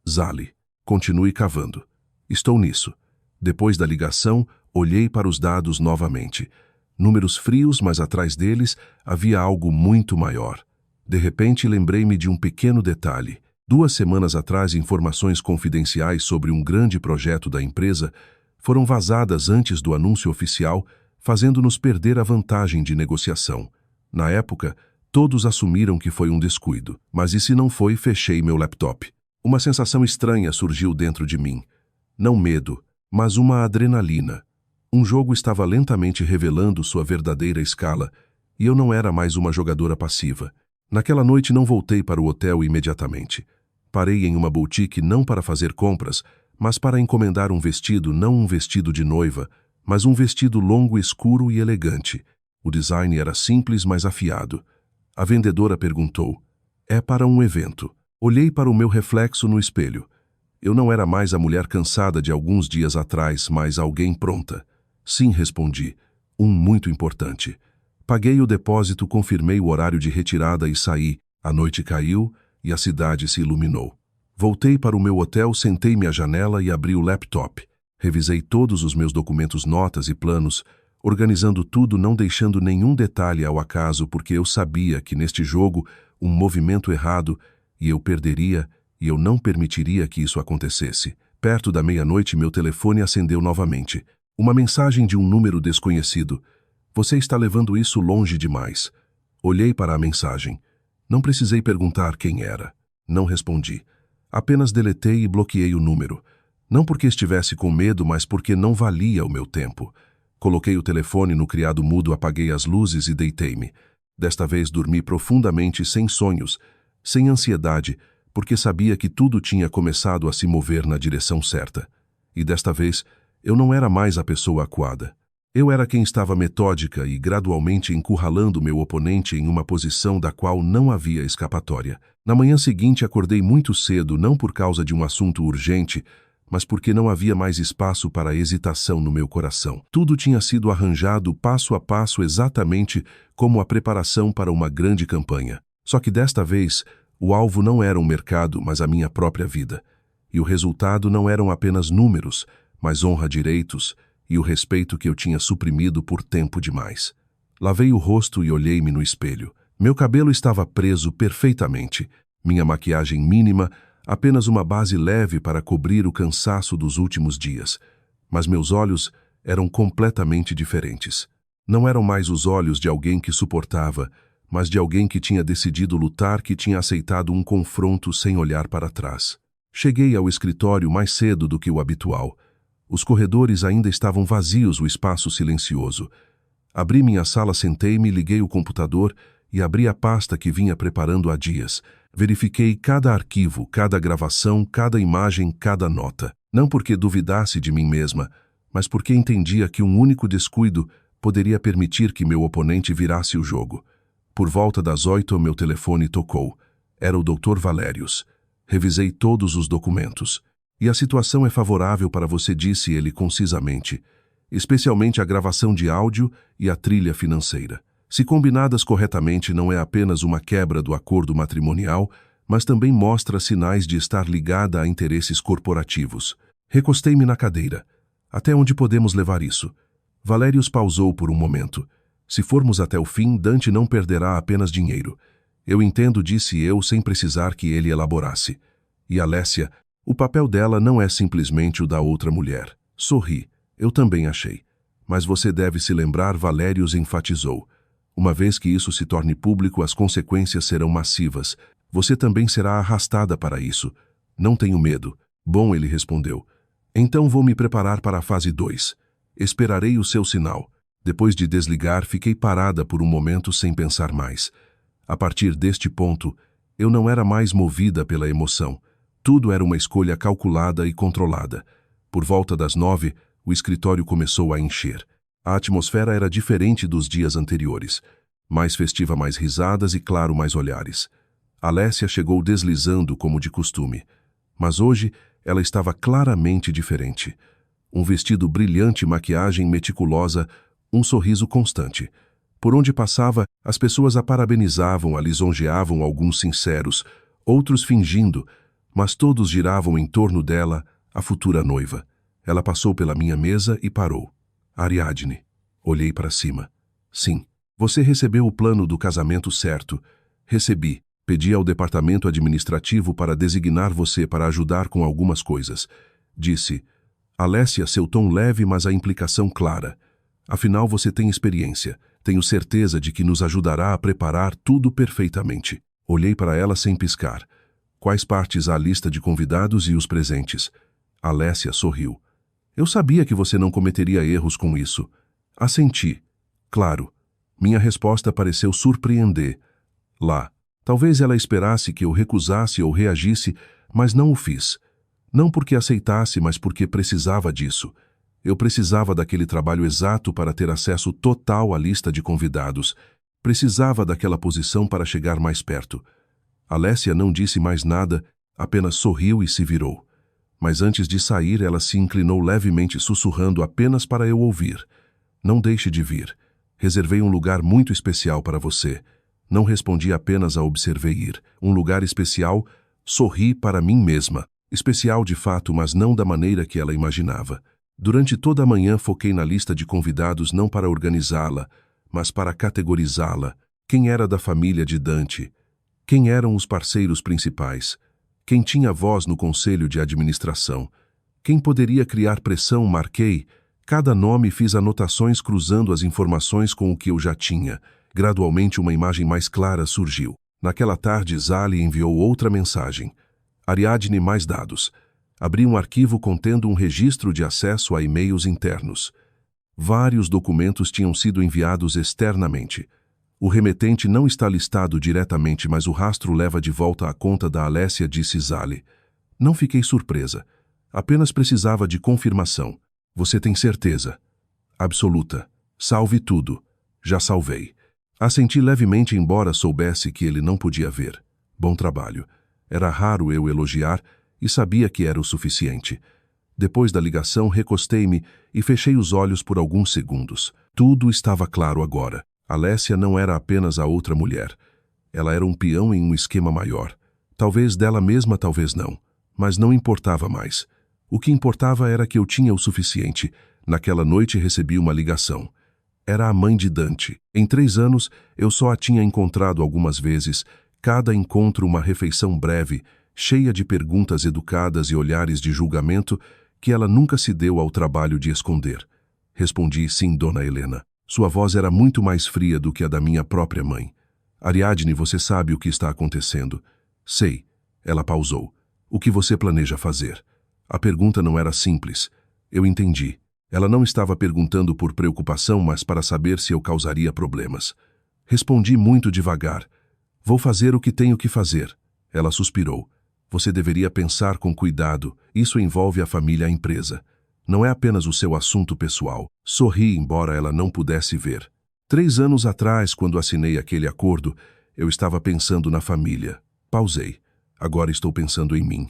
Zali, continue cavando. Estou nisso. Depois da ligação, olhei para os dados novamente. Números frios, mas atrás deles havia algo muito maior. De repente, lembrei-me de um pequeno detalhe. 2 semanas atrás, informações confidenciais sobre um grande projeto da empresa foram vazadas antes do anúncio oficial, fazendo-nos perder a vantagem de negociação. Na época, todos assumiram que foi um descuido, mas e se não foi, fechei meu laptop. Uma sensação estranha surgiu dentro de mim. Não medo, mas uma adrenalina. Um jogo estava lentamente revelando sua verdadeira escala, e eu não era mais uma jogadora passiva. Naquela noite não voltei para o hotel imediatamente. Parei em uma boutique não para fazer compras, mas para encomendar um vestido, não um vestido de noiva, mas um vestido longo, escuro e elegante. O design era simples, mas afiado. A vendedora perguntou, é para um evento. Olhei para o meu reflexo no espelho. Eu não era mais a mulher cansada de alguns dias atrás, mas alguém pronta. Sim, respondi. Um muito importante. Paguei o depósito, confirmei o horário de retirada e saí. A noite caiu e a cidade se iluminou. Voltei para o meu hotel, sentei-me à janela e abri o laptop. Revisei todos os meus documentos, notas e planos, organizando tudo, não deixando nenhum detalhe ao acaso, porque eu sabia que neste jogo, um movimento errado, e eu perderia, e eu não permitiria que isso acontecesse. Perto da meia-noite, meu telefone acendeu novamente. Uma mensagem de um número desconhecido. Você está levando isso longe demais. Olhei para a mensagem. Não precisei perguntar quem era. Não respondi. Apenas deletei e bloqueei o número. Não porque estivesse com medo, mas porque não valia o meu tempo. Coloquei o telefone no criado mudo, apaguei as luzes e deitei-me. Desta vez dormi profundamente, sem sonhos, sem ansiedade, porque sabia que tudo tinha começado a se mover na direção certa. E desta vez, eu não era mais a pessoa acuada. Eu era quem estava metódica e gradualmente encurralando meu oponente em uma posição da qual não havia escapatória. Na manhã seguinte acordei muito cedo, não por causa de um assunto urgente, mas porque não havia mais espaço para hesitação no meu coração. Tudo tinha sido arranjado passo a passo, exatamente como a preparação para uma grande campanha. Só que desta vez, o alvo não era um mercado, mas a minha própria vida. E o resultado não eram apenas números, mas honra, direitos e o respeito que eu tinha suprimido por tempo demais. Lavei o rosto e olhei-me no espelho. Meu cabelo estava preso perfeitamente. Minha maquiagem mínima, apenas uma base leve para cobrir o cansaço dos últimos dias. Mas meus olhos eram completamente diferentes. Não eram mais os olhos de alguém que suportava, mas de alguém que tinha decidido lutar, que tinha aceitado um confronto sem olhar para trás. Cheguei ao escritório mais cedo do que o habitual. Os corredores ainda estavam vazios, o espaço silencioso. Abri minha sala, sentei-me, liguei o computador e abri a pasta que vinha preparando há dias. Verifiquei cada arquivo, cada gravação, cada imagem, cada nota. Não porque duvidasse de mim mesma, mas porque entendia que um único descuido poderia permitir que meu oponente virasse o jogo. Por volta das 8, meu telefone tocou. Era o Dr. Valérius. Revisei todos os documentos. E a situação é favorável para você, disse ele concisamente, especialmente a gravação de áudio e a trilha financeira. Se combinadas corretamente, não é apenas uma quebra do acordo matrimonial, mas também mostra sinais de estar ligada a interesses corporativos. Recostei-me na cadeira. Até onde podemos levar isso? Valérius pausou por um momento. Se formos até o fim, Dante não perderá apenas dinheiro. Eu entendo, disse eu, sem precisar que ele elaborasse. E Alessia, o papel dela não é simplesmente o da outra mulher. Sorri. Eu também achei. Mas você deve se lembrar, Valérius enfatizou. Uma vez que isso se torne público, as consequências serão massivas. Você também será arrastada para isso. Não tenho medo. Bom, ele respondeu. Então vou me preparar para a fase 2. Esperarei o seu sinal. Depois de desligar, fiquei parada por um momento sem pensar mais. A partir deste ponto, eu não era mais movida pela emoção. Tudo era uma escolha calculada e controlada. Por volta das 9, o escritório começou a encher. A atmosfera era diferente dos dias anteriores. Mais festiva, mais risadas e, claro, mais olhares. Alessia chegou deslizando como de costume. Mas hoje ela estava claramente diferente. Um vestido brilhante, maquiagem meticulosa, um sorriso constante. Por onde passava, as pessoas a parabenizavam, a lisonjeavam, alguns sinceros, outros fingindo, mas todos giravam em torno dela, a futura noiva. Ela passou pela minha mesa e parou. Ariadne. Olhei para cima. Sim. Você recebeu o plano do casamento certo. Recebi. Pedi ao departamento administrativo para designar você para ajudar com algumas coisas. Disse. Alessia, seu tom leve, mas a implicação clara. Afinal, você tem experiência. Tenho certeza de que nos ajudará a preparar tudo perfeitamente. Olhei para ela sem piscar. Quais partes a lista de convidados e os presentes? Alessia sorriu. Eu sabia que você não cometeria erros com isso. Assenti. Claro. Minha resposta pareceu surpreender. Lá. Talvez ela esperasse que eu recusasse ou reagisse, mas não o fiz. Não porque aceitasse, mas porque precisava disso. Eu precisava daquele trabalho exato para ter acesso total à lista de convidados. Precisava daquela posição para chegar mais perto. Alessia não disse mais nada, apenas sorriu e se virou. Mas antes de sair, ela se inclinou levemente, sussurrando apenas para eu ouvir. Não deixe de vir. Reservei um lugar muito especial para você. Não respondi, apenas a observei ir. Um lugar especial, sorri para mim mesma. Especial de fato, mas não da maneira que ela imaginava. Durante toda a manhã foquei na lista de convidados não para organizá-la, mas para categorizá-la. Quem era da família de Dante? Quem eram os parceiros principais? Quem tinha voz no conselho de administração? Quem poderia criar pressão? Marquei. Cada nome, fiz anotações cruzando as informações com o que eu já tinha. Gradualmente uma imagem mais clara surgiu. Naquela tarde, Zali enviou outra mensagem. Ariadne, mais dados. Abri um arquivo contendo um registro de acesso a e-mails internos. Vários documentos tinham sido enviados externamente. O remetente não está listado diretamente, mas o rastro leva de volta à conta da Alessia, disse Zali. Não fiquei surpresa. Apenas precisava de confirmação. Você tem certeza? Absoluta. Salve tudo. Já salvei. Assenti levemente, embora soubesse que ele não podia ver. Bom trabalho. Era raro eu elogiar e sabia que era o suficiente. Depois da ligação, recostei-me e fechei os olhos por alguns segundos. Tudo estava claro agora. Alessia não era apenas a outra mulher. Ela era um peão em um esquema maior. Talvez dela mesma, talvez não. Mas não importava mais. O que importava era que eu tinha o suficiente. Naquela noite recebi uma ligação. Era a mãe de Dante. Em 3 anos, eu só a tinha encontrado algumas vezes, cada encontro uma refeição breve, cheia de perguntas educadas e olhares de julgamento que ela nunca se deu ao trabalho de esconder. Respondi, sim, dona Helena. Sua voz era muito mais fria do que a da minha própria mãe. Ariadne, você sabe o que está acontecendo. Sei. Ela pausou. O que você planeja fazer? A pergunta não era simples. Eu entendi. Ela não estava perguntando por preocupação, mas para saber se eu causaria problemas. Respondi muito devagar. Vou fazer o que tenho que fazer. Ela suspirou. Você deveria pensar com cuidado. Isso envolve a família e a empresa. Não é apenas o seu assunto pessoal. Sorri, embora ela não pudesse ver. 3 anos atrás, quando assinei aquele acordo, eu estava pensando na família. Pausei. Agora estou pensando em mim.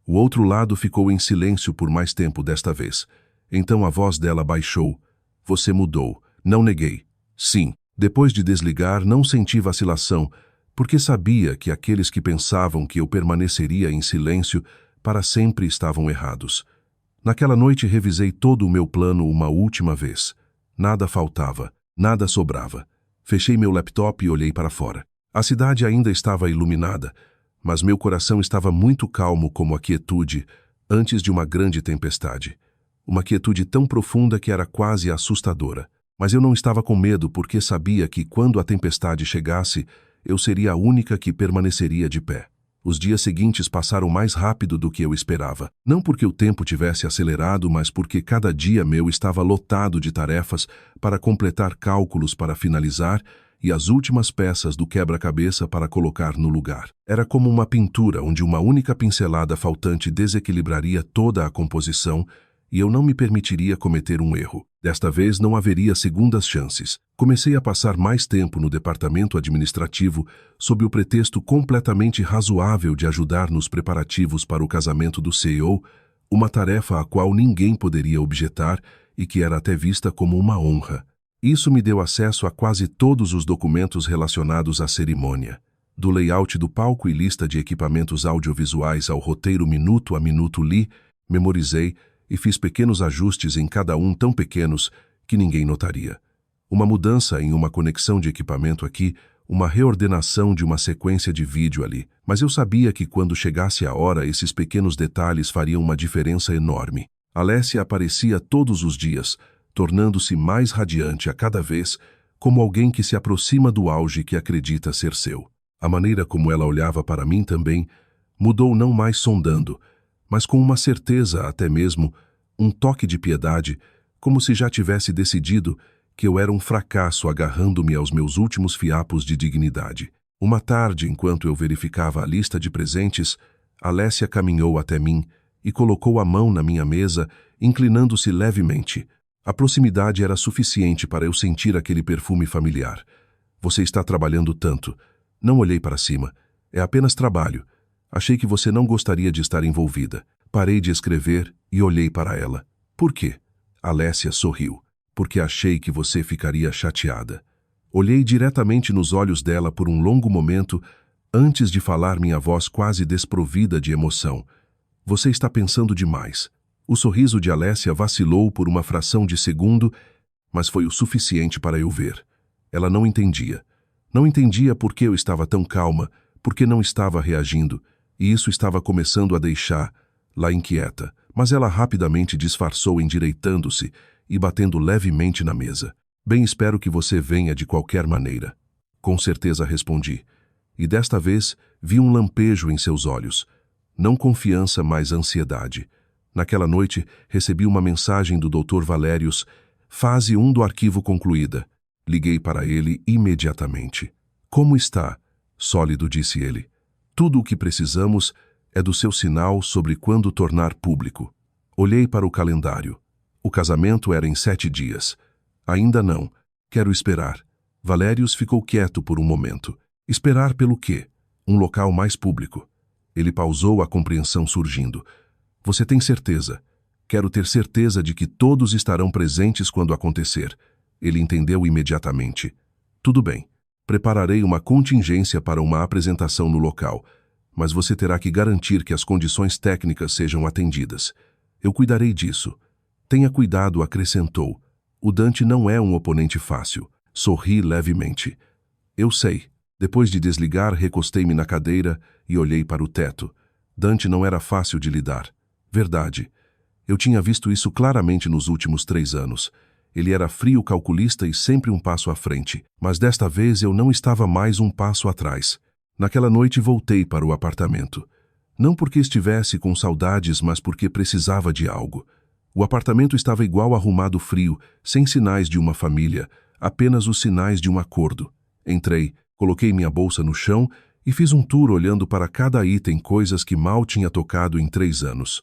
O outro lado ficou em silêncio por mais tempo desta vez. Então a voz dela baixou. Você mudou. Não neguei. Sim. Depois de desligar, não senti vacilação, porque sabia que aqueles que pensavam que eu permaneceria em silêncio para sempre estavam errados. Naquela noite revisei todo o meu plano uma última vez. Nada faltava, nada sobrava. Fechei meu laptop e olhei para fora. A cidade ainda estava iluminada, mas meu coração estava muito calmo como a quietude antes de uma grande tempestade. Uma quietude tão profunda que era quase assustadora. Mas eu não estava com medo porque sabia que quando a tempestade chegasse, eu seria a única que permaneceria de pé. Os dias seguintes passaram mais rápido do que eu esperava. Não porque o tempo tivesse acelerado, mas porque cada dia meu estava lotado de tarefas para completar, cálculos para finalizar e as últimas peças do quebra-cabeça para colocar no lugar. Era como uma pintura onde uma única pincelada faltante desequilibraria toda a composição e eu não me permitiria cometer um erro. Desta vez não haveria segundas chances. Comecei a passar mais tempo no departamento administrativo sob o pretexto completamente razoável de ajudar nos preparativos para o casamento do CEO, uma tarefa a qual ninguém poderia objetar e que era até vista como uma honra. Isso me deu acesso a quase todos os documentos relacionados à cerimônia. Do layout do palco e lista de equipamentos audiovisuais ao roteiro minuto a minuto li, memorizei e fiz pequenos ajustes em cada um tão pequenos que ninguém notaria. Uma mudança em uma conexão de equipamento aqui, uma reordenação de uma sequência de vídeo ali. Mas eu sabia que quando chegasse a hora, esses pequenos detalhes fariam uma diferença enorme. Alessia aparecia todos os dias, tornando-se mais radiante a cada vez, como alguém que se aproxima do auge que acredita ser seu. A maneira como ela olhava para mim também mudou, não mais sondando, mas com uma certeza, até mesmo um toque de piedade, como se já tivesse decidido que eu era um fracasso, agarrando-me aos meus últimos fiapos de dignidade. Uma tarde, enquanto eu verificava a lista de presentes, Alessia caminhou até mim e colocou a mão na minha mesa, inclinando-se levemente. A proximidade era suficiente para eu sentir aquele perfume familiar. Você está trabalhando tanto. Não olhei para cima. É apenas trabalho. Achei que você não gostaria de estar envolvida. Parei de escrever e olhei para ela. Por quê? Alessia sorriu. Porque achei que você ficaria chateada. Olhei diretamente nos olhos dela por um longo momento, antes de falar, minha voz quase desprovida de emoção. Você está pensando demais. O sorriso de Alessia vacilou por uma fração de segundo, mas foi o suficiente para eu ver. Ela não entendia. Não entendia por que eu estava tão calma, por que não estava reagindo, e isso estava começando a deixá-la inquieta. Mas ela rapidamente disfarçou, endireitando-se e batendo levemente na mesa. Bem, espero que você venha de qualquer maneira. Com certeza, respondi. E desta vez vi um lampejo em seus olhos. Não confiança, mas ansiedade. Naquela noite, recebi uma mensagem do Dr. Valérius, fase 1 do arquivo concluída. Liguei para ele imediatamente. Como está? Sólido, disse ele. Tudo o que precisamos é do seu sinal sobre quando tornar público. Olhei para o calendário. O casamento era em 7 dias. Ainda não. Quero esperar. Valérius ficou quieto por um momento. Esperar pelo quê? Um local mais público. Ele pausou, a compreensão surgindo. Você tem certeza? Quero ter certeza de que todos estarão presentes quando acontecer. Ele entendeu imediatamente. Tudo bem. Prepararei uma contingência para uma apresentação no local, mas você terá que garantir que as condições técnicas sejam atendidas. Eu cuidarei disso. Tenha cuidado, acrescentou. O Dante não é um oponente fácil. Sorri levemente. Eu sei. Depois de desligar, recostei-me na cadeira e olhei para o teto. Dante não era fácil de lidar. Verdade. Eu tinha visto isso claramente nos últimos 3 anos. Ele era frio, calculista e sempre um passo à frente. Mas desta vez eu não estava mais um passo atrás. Naquela noite voltei para o apartamento. Não porque estivesse com saudades, mas porque precisava de algo. O apartamento estava igual arrumado frio, sem sinais de uma família, apenas os sinais de um acordo. Entrei, coloquei minha bolsa no chão e fiz um tour olhando para cada item, coisas que mal tinha tocado em 3 anos.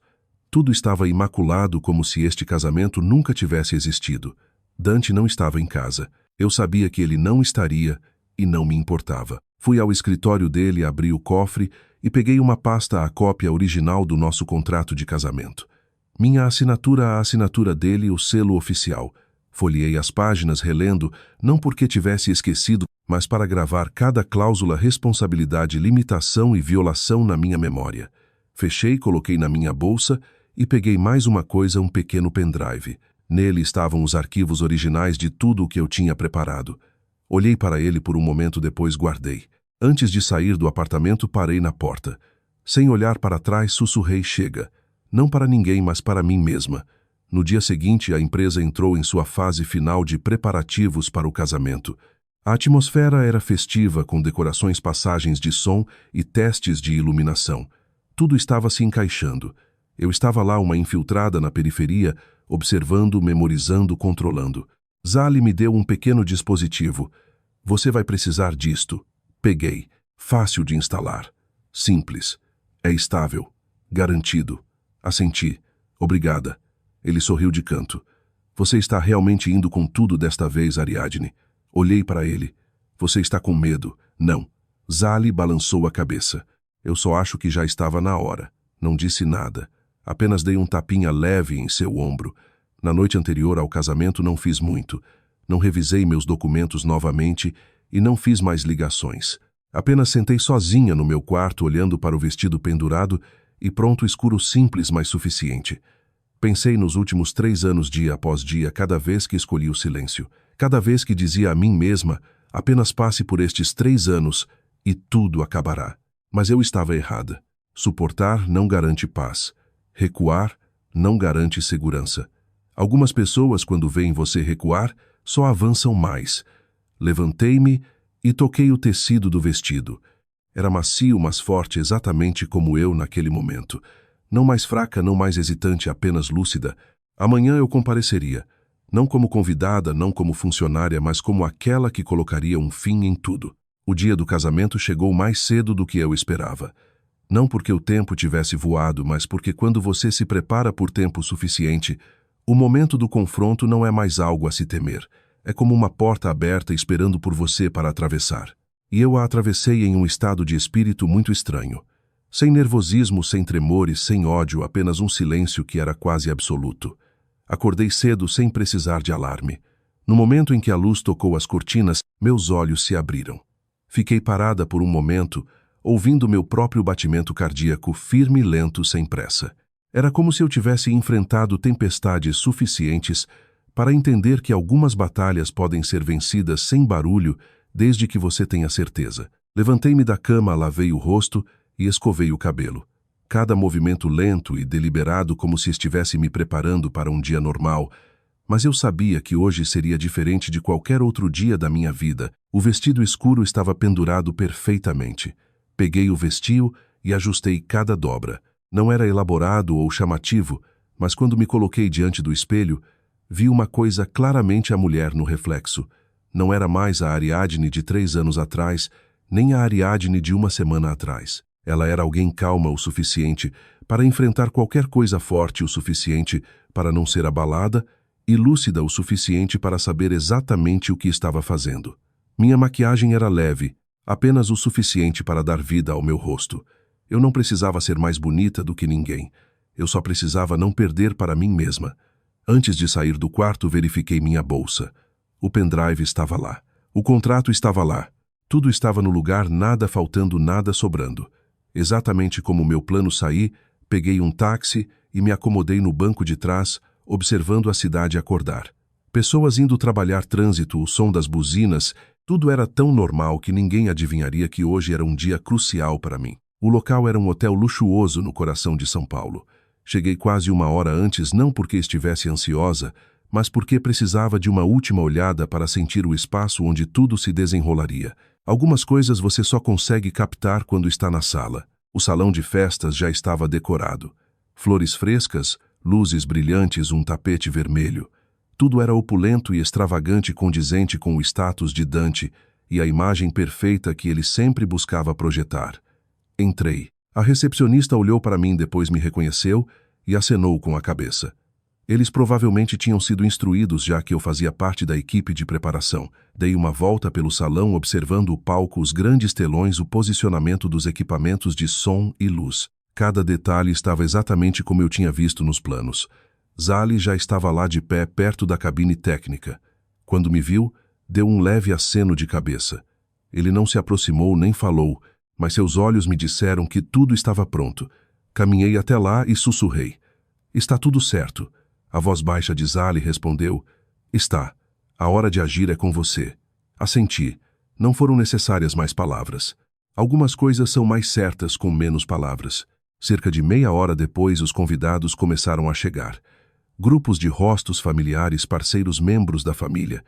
Tudo estava imaculado, como se este casamento nunca tivesse existido. Dante não estava em casa. Eu sabia que ele não estaria e não me importava. Fui ao escritório dele, abri o cofre e peguei uma pasta, a cópia original do nosso contrato de casamento. Minha assinatura, a assinatura dele, o selo oficial. Folheei as páginas relendo, não porque tivesse esquecido, mas para gravar cada cláusula, responsabilidade, limitação e violação na minha memória. Fechei, coloquei na minha bolsa e peguei mais uma coisa, um pequeno pendrive. Nele estavam os arquivos originais de tudo o que eu tinha preparado. Olhei para ele por um momento, depois guardei. Antes de sair do apartamento, parei na porta. Sem olhar para trás, sussurrei: chega. Não para ninguém, mas para mim mesma. No dia seguinte, a empresa entrou em sua fase final de preparativos para o casamento. A atmosfera era festiva, com decorações, passagens de som e testes de iluminação. Tudo estava se encaixando. Eu estava lá, uma infiltrada na periferia, observando, memorizando, controlando. Zali me deu um pequeno dispositivo. Você vai precisar disto. Peguei. Fácil de instalar. Simples. É estável. Garantido. Assenti. Obrigada. Ele sorriu de canto. Você está realmente indo com tudo desta vez, Ariadne? Olhei para ele. Você está com medo? Não. Zali balançou a cabeça. Eu só acho que já estava na hora. Não disse nada. Apenas dei um tapinha leve em seu ombro. Na noite anterior ao casamento não fiz muito. Não revisei meus documentos novamente e não fiz mais ligações. Apenas sentei sozinha no meu quarto, olhando para o vestido pendurado e pronto, escuro, simples, mas suficiente. Pensei nos últimos 3 anos, dia após dia, cada vez que escolhi o silêncio. Cada vez que dizia a mim mesma: apenas passe por estes 3 anos e tudo acabará. Mas eu estava errada. Suportar não garante paz. Recuar não garante segurança. Algumas pessoas, quando veem você recuar, só avançam mais. Levantei-me e toquei o tecido do vestido. Era macio, mas forte, exatamente como eu naquele momento. Não mais fraca, não mais hesitante, apenas lúcida. Amanhã eu compareceria. Não como convidada, não como funcionária, mas como aquela que colocaria um fim em tudo. O dia do casamento chegou mais cedo do que eu esperava. Não porque o tempo tivesse voado, mas porque quando você se prepara por tempo suficiente, o momento do confronto não é mais algo a se temer. É como uma porta aberta esperando por você para atravessar. E eu a atravessei em um estado de espírito muito estranho. Sem nervosismo, sem tremores, sem ódio, apenas um silêncio que era quase absoluto. Acordei cedo sem precisar de alarme. No momento em que a luz tocou as cortinas, meus olhos se abriram. Fiquei parada por um momento, ouvindo meu próprio batimento cardíaco, firme e lento, sem pressa. Era como se eu tivesse enfrentado tempestades suficientes para entender que algumas batalhas podem ser vencidas sem barulho, desde que você tenha certeza. Levantei-me da cama, lavei o rosto e escovei o cabelo. Cada movimento lento e deliberado, como se estivesse me preparando para um dia normal. Mas eu sabia que hoje seria diferente de qualquer outro dia da minha vida. O vestido escuro estava pendurado perfeitamente. Peguei o vestiu e ajustei cada dobra. Não era elaborado ou chamativo, mas quando me coloquei diante do espelho, vi uma coisa claramente a mulher no reflexo. Não era mais a Ariadne de 3 anos atrás, nem a Ariadne de 1 semana atrás. Ela era alguém calma o suficiente para enfrentar qualquer coisa forte o suficiente para não ser abalada e lúcida o suficiente para saber exatamente o que estava fazendo. Minha maquiagem era leve, apenas o suficiente para dar vida ao meu rosto. Eu não precisava ser mais bonita do que ninguém. Eu só precisava não perder para mim mesma. Antes de sair do quarto, verifiquei minha bolsa. O pendrive estava lá. O contrato estava lá. Tudo estava no lugar, nada faltando, nada sobrando. Exatamente como meu plano saí, peguei um táxi e me acomodei no banco de trás, observando a cidade acordar. Pessoas indo trabalhar, trânsito, o som das buzinas, tudo era tão normal que ninguém adivinharia que hoje era um dia crucial para mim. O local era um hotel luxuoso no coração de São Paulo. Cheguei quase 1 hora antes, não porque estivesse ansiosa, mas porque precisava de uma última olhada para sentir o espaço onde tudo se desenrolaria. Algumas coisas você só consegue captar quando está na sala. O salão de festas já estava decorado. Flores frescas, luzes brilhantes, um tapete vermelho. Tudo era opulento e extravagante, condizente com o status de Dante e a imagem perfeita que ele sempre buscava projetar. Entrei. A recepcionista olhou para mim, depois me reconheceu e acenou com a cabeça. Eles provavelmente tinham sido instruídos, já que eu fazia parte da equipe de preparação. Dei uma volta pelo salão, observando o palco, os grandes telões, o posicionamento dos equipamentos de som e luz. Cada detalhe estava exatamente como eu tinha visto nos planos. Zali já estava lá de pé, perto da cabine técnica. Quando me viu, deu um leve aceno de cabeça. Ele não se aproximou nem falou, mas seus olhos me disseram que tudo estava pronto. Caminhei até lá e sussurrei. Está tudo certo. A voz baixa de Zali respondeu. Está. A hora de agir é com você. Assenti. Não foram necessárias mais palavras. Algumas coisas são mais certas com menos palavras. Cerca de meia hora depois, os convidados começaram a chegar. Grupos de rostos familiares, parceiros, membros da família.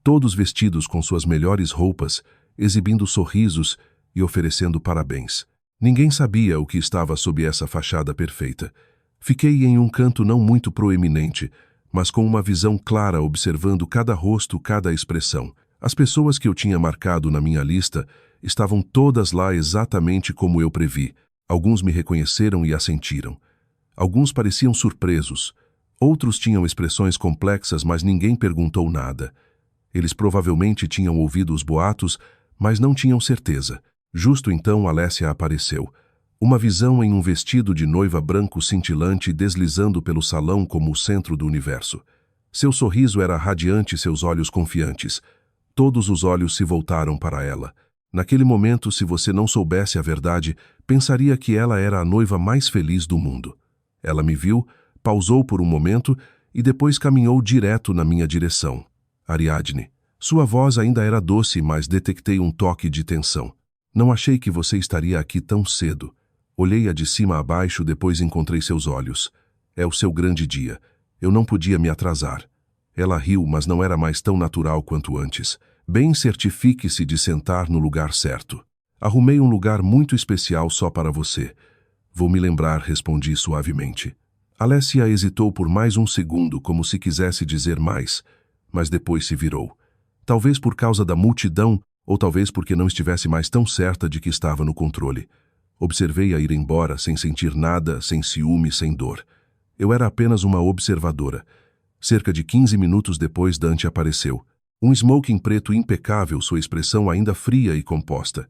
Todos vestidos com suas melhores roupas, exibindo sorrisos e oferecendo parabéns. Ninguém sabia o que estava sob essa fachada perfeita. Fiquei em um canto não muito proeminente, mas com uma visão clara, observando cada rosto, cada expressão. As pessoas que eu tinha marcado na minha lista estavam todas lá exatamente como eu previ. Alguns me reconheceram e assentiram. Alguns pareciam surpresos. Outros tinham expressões complexas, mas ninguém perguntou nada. Eles provavelmente tinham ouvido os boatos, mas não tinham certeza. Justo então, Alessia apareceu. Uma visão em um vestido de noiva branco cintilante deslizando pelo salão como o centro do universo. Seu sorriso era radiante, seus olhos confiantes. Todos os olhos se voltaram para ela. Naquele momento, se você não soubesse a verdade, pensaria que ela era a noiva mais feliz do mundo. Ela me viu, pausou por um momento e depois caminhou direto na minha direção. Ariadne. Sua voz ainda era doce, mas detectei um toque de tensão. Não achei que você estaria aqui tão cedo. Olhei-a de cima a baixo, depois encontrei seus olhos. É o seu grande dia. Eu não podia me atrasar. Ela riu, mas não era mais tão natural quanto antes. Bem, certifique-se de sentar no lugar certo. Arrumei um lugar muito especial só para você. Vou me lembrar, respondi suavemente. Alessia hesitou por mais um segundo, como se quisesse dizer mais, mas depois se virou. Talvez por causa da multidão, ou talvez porque não estivesse mais tão certa de que estava no controle. Observei-a ir embora, sem sentir nada, sem ciúme, sem dor. Eu era apenas uma observadora. Cerca de 15 minutos depois, Dante apareceu. Um smoking preto impecável, sua expressão ainda fria e composta.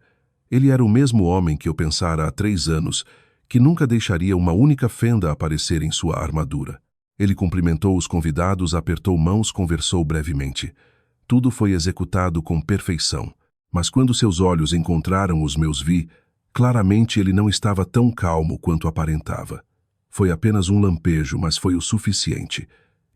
Ele era o mesmo homem que eu pensara há 3 anos, que nunca deixaria uma única fenda aparecer em sua armadura. Ele cumprimentou os convidados, apertou mãos, conversou brevemente. Tudo foi executado com perfeição. Mas quando seus olhos encontraram os meus, vi, claramente ele não estava tão calmo quanto aparentava. Foi apenas um lampejo, mas foi o suficiente.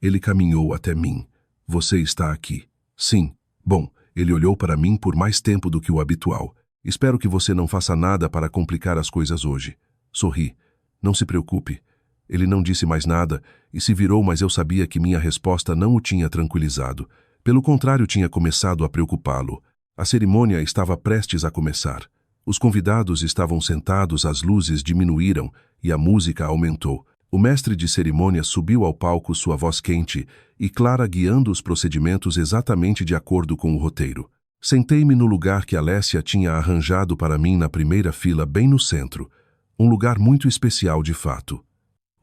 Ele caminhou até mim. Você está aqui. Sim. Bom, ele olhou para mim por mais tempo do que o habitual. Espero que você não faça nada para complicar as coisas hoje. Sorri. Não se preocupe. Ele não disse mais nada e se virou, mas eu sabia que minha resposta não o tinha tranquilizado. Pelo contrário, tinha começado a preocupá-lo. A cerimônia estava prestes a começar. Os convidados estavam sentados, as luzes diminuíram e a música aumentou. O mestre de cerimônias subiu ao palco, sua voz quente e clara guiando os procedimentos exatamente de acordo com o roteiro. Sentei-me no lugar que Alessia tinha arranjado para mim na primeira fila, bem no centro. Um lugar muito especial de fato.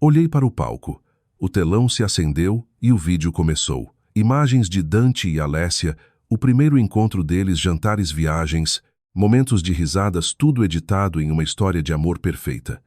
Olhei para o palco. O telão se acendeu e o vídeo começou. Imagens de Dante e Alessia, o primeiro encontro deles, jantares, viagens, momentos de risadas, tudo editado em uma história de amor perfeita.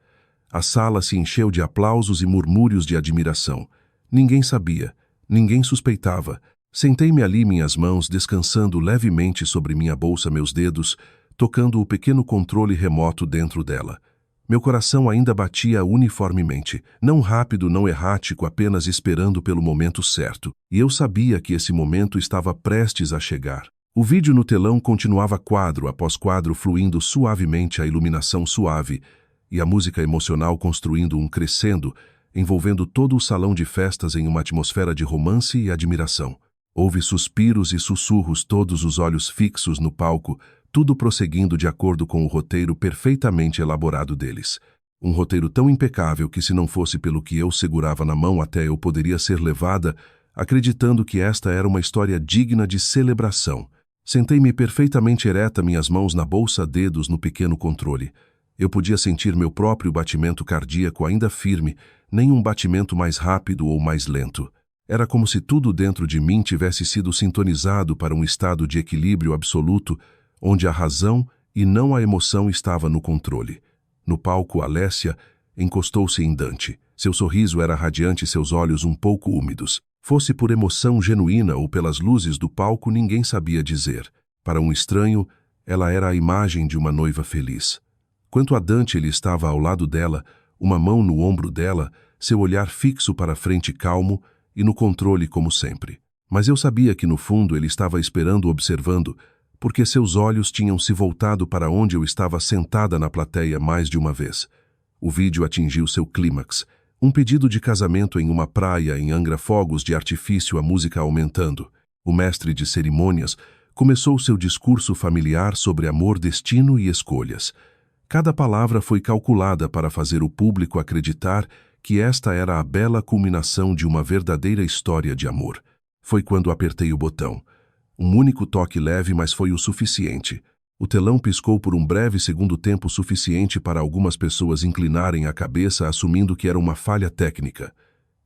A sala se encheu de aplausos e murmúrios de admiração. Ninguém sabia, ninguém suspeitava. Sentei-me ali, minhas mãos descansando levemente sobre minha bolsa, meus dedos, tocando o pequeno controle remoto dentro dela. Meu coração ainda batia uniformemente, não rápido, não errático, apenas esperando pelo momento certo. E eu sabia que esse momento estava prestes a chegar. O vídeo no telão continuava quadro após quadro, fluindo suavemente, a iluminação suave e a música emocional construindo um crescendo, envolvendo todo o salão de festas em uma atmosfera de romance e admiração. Houve suspiros e sussurros, todos os olhos fixos no palco, tudo prosseguindo de acordo com o roteiro perfeitamente elaborado deles. Um roteiro tão impecável que, se não fosse pelo que eu segurava na mão, até eu poderia ser levada, acreditando que esta era uma história digna de celebração. Sentei-me perfeitamente ereta, minhas mãos na bolsa, dedos no pequeno controle. Eu podia sentir meu próprio batimento cardíaco ainda firme, nem um batimento mais rápido ou mais lento. Era como se tudo dentro de mim tivesse sido sintonizado para um estado de equilíbrio absoluto, onde a razão e não a emoção estava no controle. No palco, Alessia encostou-se em Dante. Seu sorriso era radiante, seus olhos um pouco úmidos. Fosse por emoção genuína ou pelas luzes do palco, ninguém sabia dizer. Para um estranho, ela era a imagem de uma noiva feliz. Quanto a Dante, ele estava ao lado dela, uma mão no ombro dela, seu olhar fixo para frente, calmo e no controle como sempre. Mas eu sabia que no fundo ele estava esperando, observando, porque seus olhos tinham se voltado para onde eu estava sentada na plateia mais de uma vez. O vídeo atingiu seu clímax. Um pedido de casamento em uma praia em Angra, fogos de artifício, a música aumentando. O mestre de cerimônias começou seu discurso familiar sobre amor, destino e escolhas. Cada palavra foi calculada para fazer o público acreditar que esta era a bela culminação de uma verdadeira história de amor. Foi quando apertei o botão. Um único toque leve, mas foi o suficiente. O telão piscou por um breve segundo, tempo suficiente para algumas pessoas inclinarem a cabeça, assumindo que era uma falha técnica.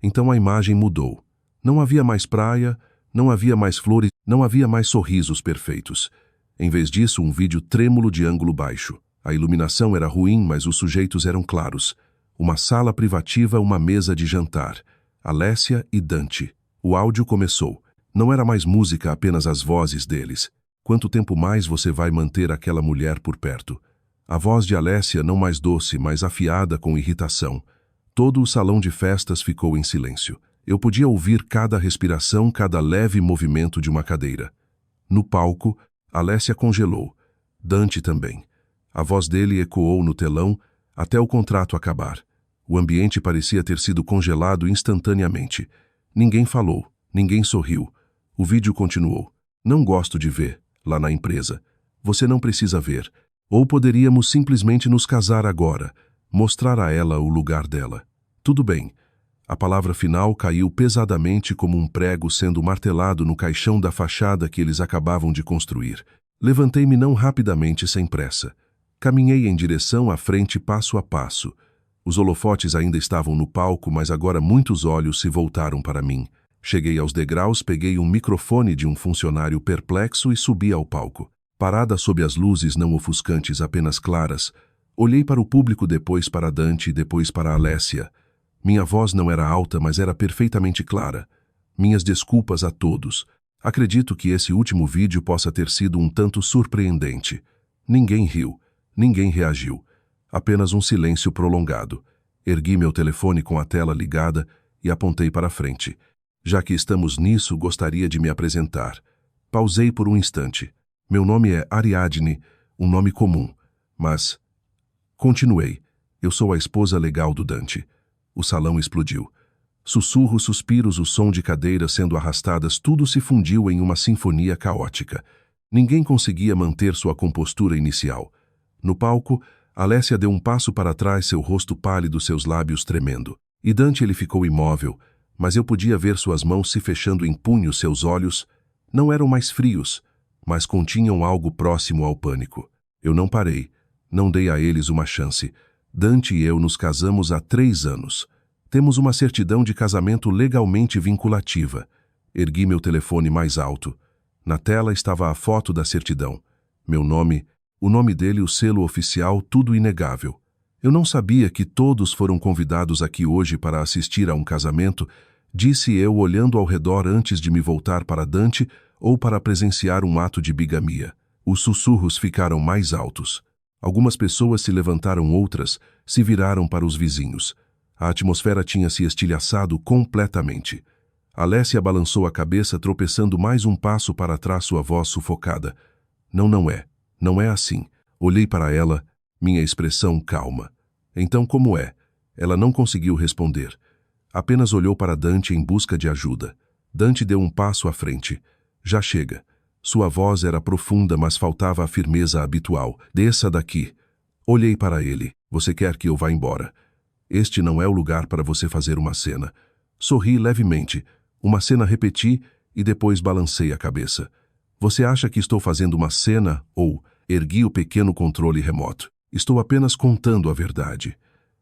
Então a imagem mudou. Não havia mais praia, não havia mais flores, não havia mais sorrisos perfeitos. Em vez disso, um vídeo trêmulo de ângulo baixo. A iluminação era ruim, mas os sujeitos eram claros. Uma sala privativa, uma mesa de jantar. Alessia e Dante. O áudio começou. Não era mais música, apenas as vozes deles. Quanto tempo mais você vai manter aquela mulher por perto? A voz de Alessia não mais doce, mas afiada com irritação. Todo o salão de festas ficou em silêncio. Eu podia ouvir cada respiração, cada leve movimento de uma cadeira. No palco, Alessia congelou. Dante também. A voz dele ecoou no telão até o contrato acabar. O ambiente parecia ter sido congelado instantaneamente. Ninguém falou, ninguém sorriu. O vídeo continuou. Não gosto de ver. Lá na empresa. Você não precisa ver. Ou poderíamos simplesmente nos casar agora, mostrar a ela o lugar dela. Tudo bem. A palavra final caiu pesadamente como um prego sendo martelado no caixão da fachada que eles acabavam de construir. Levantei-me não rapidamente, sem pressa. Caminhei em direção à frente, passo a passo. Os holofotes ainda estavam no palco, mas agora muitos olhos se voltaram para mim. Cheguei aos degraus, peguei um microfone de um funcionário perplexo e subi ao palco. Parada sob as luzes não ofuscantes, apenas claras, olhei para o público, depois para Dante e depois para Alessia. Minha voz não era alta, mas era perfeitamente clara. Minhas desculpas a todos. Acredito que esse último vídeo possa ter sido um tanto surpreendente. Ninguém riu, ninguém reagiu. Apenas um silêncio prolongado. Ergui meu telefone com a tela ligada e apontei para frente. Já que estamos nisso, gostaria de me apresentar. Pausei por um instante. Meu nome é Ariadne, um nome comum, mas... Continuei. Eu sou a esposa legal do Dante. O salão explodiu. Sussurros, suspiros, o som de cadeiras sendo arrastadas, tudo se fundiu em uma sinfonia caótica. Ninguém conseguia manter sua compostura inicial. No palco, Alessia deu um passo para trás, seu rosto pálido, seus lábios tremendo. E Dante ele ficou imóvel, mas eu podia ver suas mãos se fechando em punhos, seus olhos não eram mais frios, mas continham algo próximo ao pânico. Eu não parei, não dei a eles uma chance. Dante e eu nos casamos há 3 anos. Temos uma certidão de casamento legalmente vinculativa. Ergui meu telefone mais alto. Na tela estava a foto da certidão. Meu nome, o nome dele, o selo oficial, tudo inegável. Eu não sabia que todos foram convidados aqui hoje para assistir a um casamento, disse eu olhando ao redor antes de me voltar para Dante ou para presenciar um ato de bigamia. Os sussurros ficaram mais altos. Algumas pessoas se levantaram, outras se viraram para os vizinhos. A atmosfera tinha se estilhaçado completamente. Alessia balançou a cabeça, tropeçando mais um passo para trás, sua voz sufocada. Não é. Não é assim. Olhei para ela, minha expressão calma. Então como é? Ela não conseguiu responder. Apenas olhou para Dante em busca de ajuda. Dante deu um passo à frente. Já chega. Sua voz era profunda, mas faltava a firmeza habitual. Desça daqui. Olhei para ele. Você quer que eu vá embora? Este não é o lugar para você fazer uma cena. Sorri levemente. Uma cena, repeti, e depois balancei a cabeça. Você acha que estou fazendo uma cena ou ergui o pequeno controle remoto? Estou apenas contando a verdade.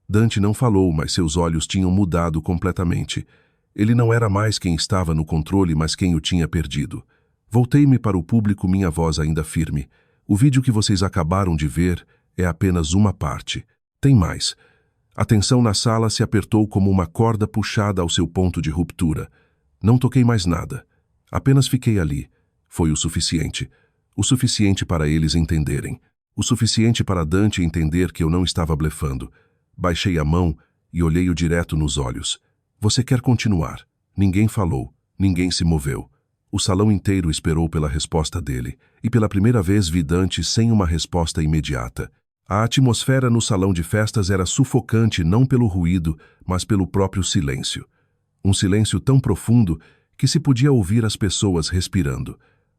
Dante não falou, mas seus olhos tinham mudado completamente. Ele não era mais quem estava no controle, mas quem o tinha perdido. Voltei-me para o público, minha voz ainda firme. O vídeo que vocês acabaram de ver é apenas uma parte. Tem mais. A tensão na sala se apertou como uma corda puxada ao seu ponto de ruptura. Não toquei mais nada. Apenas fiquei ali. Foi o suficiente. O suficiente para eles entenderem. O suficiente para Dante entender que eu não estava blefando. Baixei a mão e olhei-o direto nos olhos. Você quer continuar? Ninguém falou. Ninguém se moveu. O salão inteiro esperou pela resposta dele, e pela primeira vez vi Dante sem uma resposta imediata. A atmosfera no salão de festas era sufocante não pelo ruído, mas pelo próprio silêncio. Um silêncio tão profundo que se podia ouvir as pessoas respirando.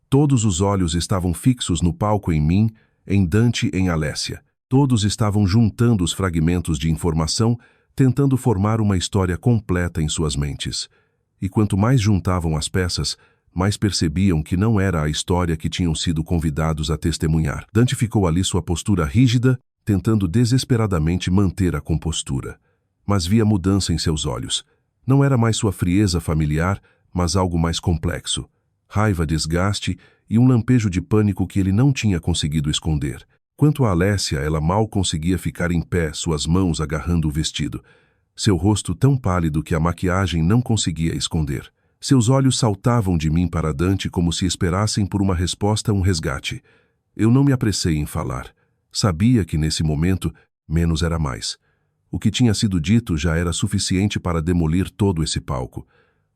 Todos os olhos estavam fixos no palco, em mim, em Dante, em Alessia. Todos estavam juntando os fragmentos de informação, tentando formar uma história completa em suas mentes. E quanto mais juntavam as peças, mais percebiam que não era a história que tinham sido convidados a testemunhar. Dante ficou ali, sua postura rígida, tentando desesperadamente manter a compostura. Mas via mudança em seus olhos. Não era mais sua frieza familiar, mas algo mais complexo. Raiva, desgaste e um lampejo de pânico que ele não tinha conseguido esconder. Quanto a Alessia, ela mal conseguia ficar em pé, suas mãos agarrando o vestido. Seu rosto tão pálido que a maquiagem não conseguia esconder. Seus olhos saltavam de mim para Dante como se esperassem por uma resposta, um resgate. Eu não me apressei em falar. Sabia que nesse momento, menos era mais. O que tinha sido dito já era suficiente para demolir todo esse palco.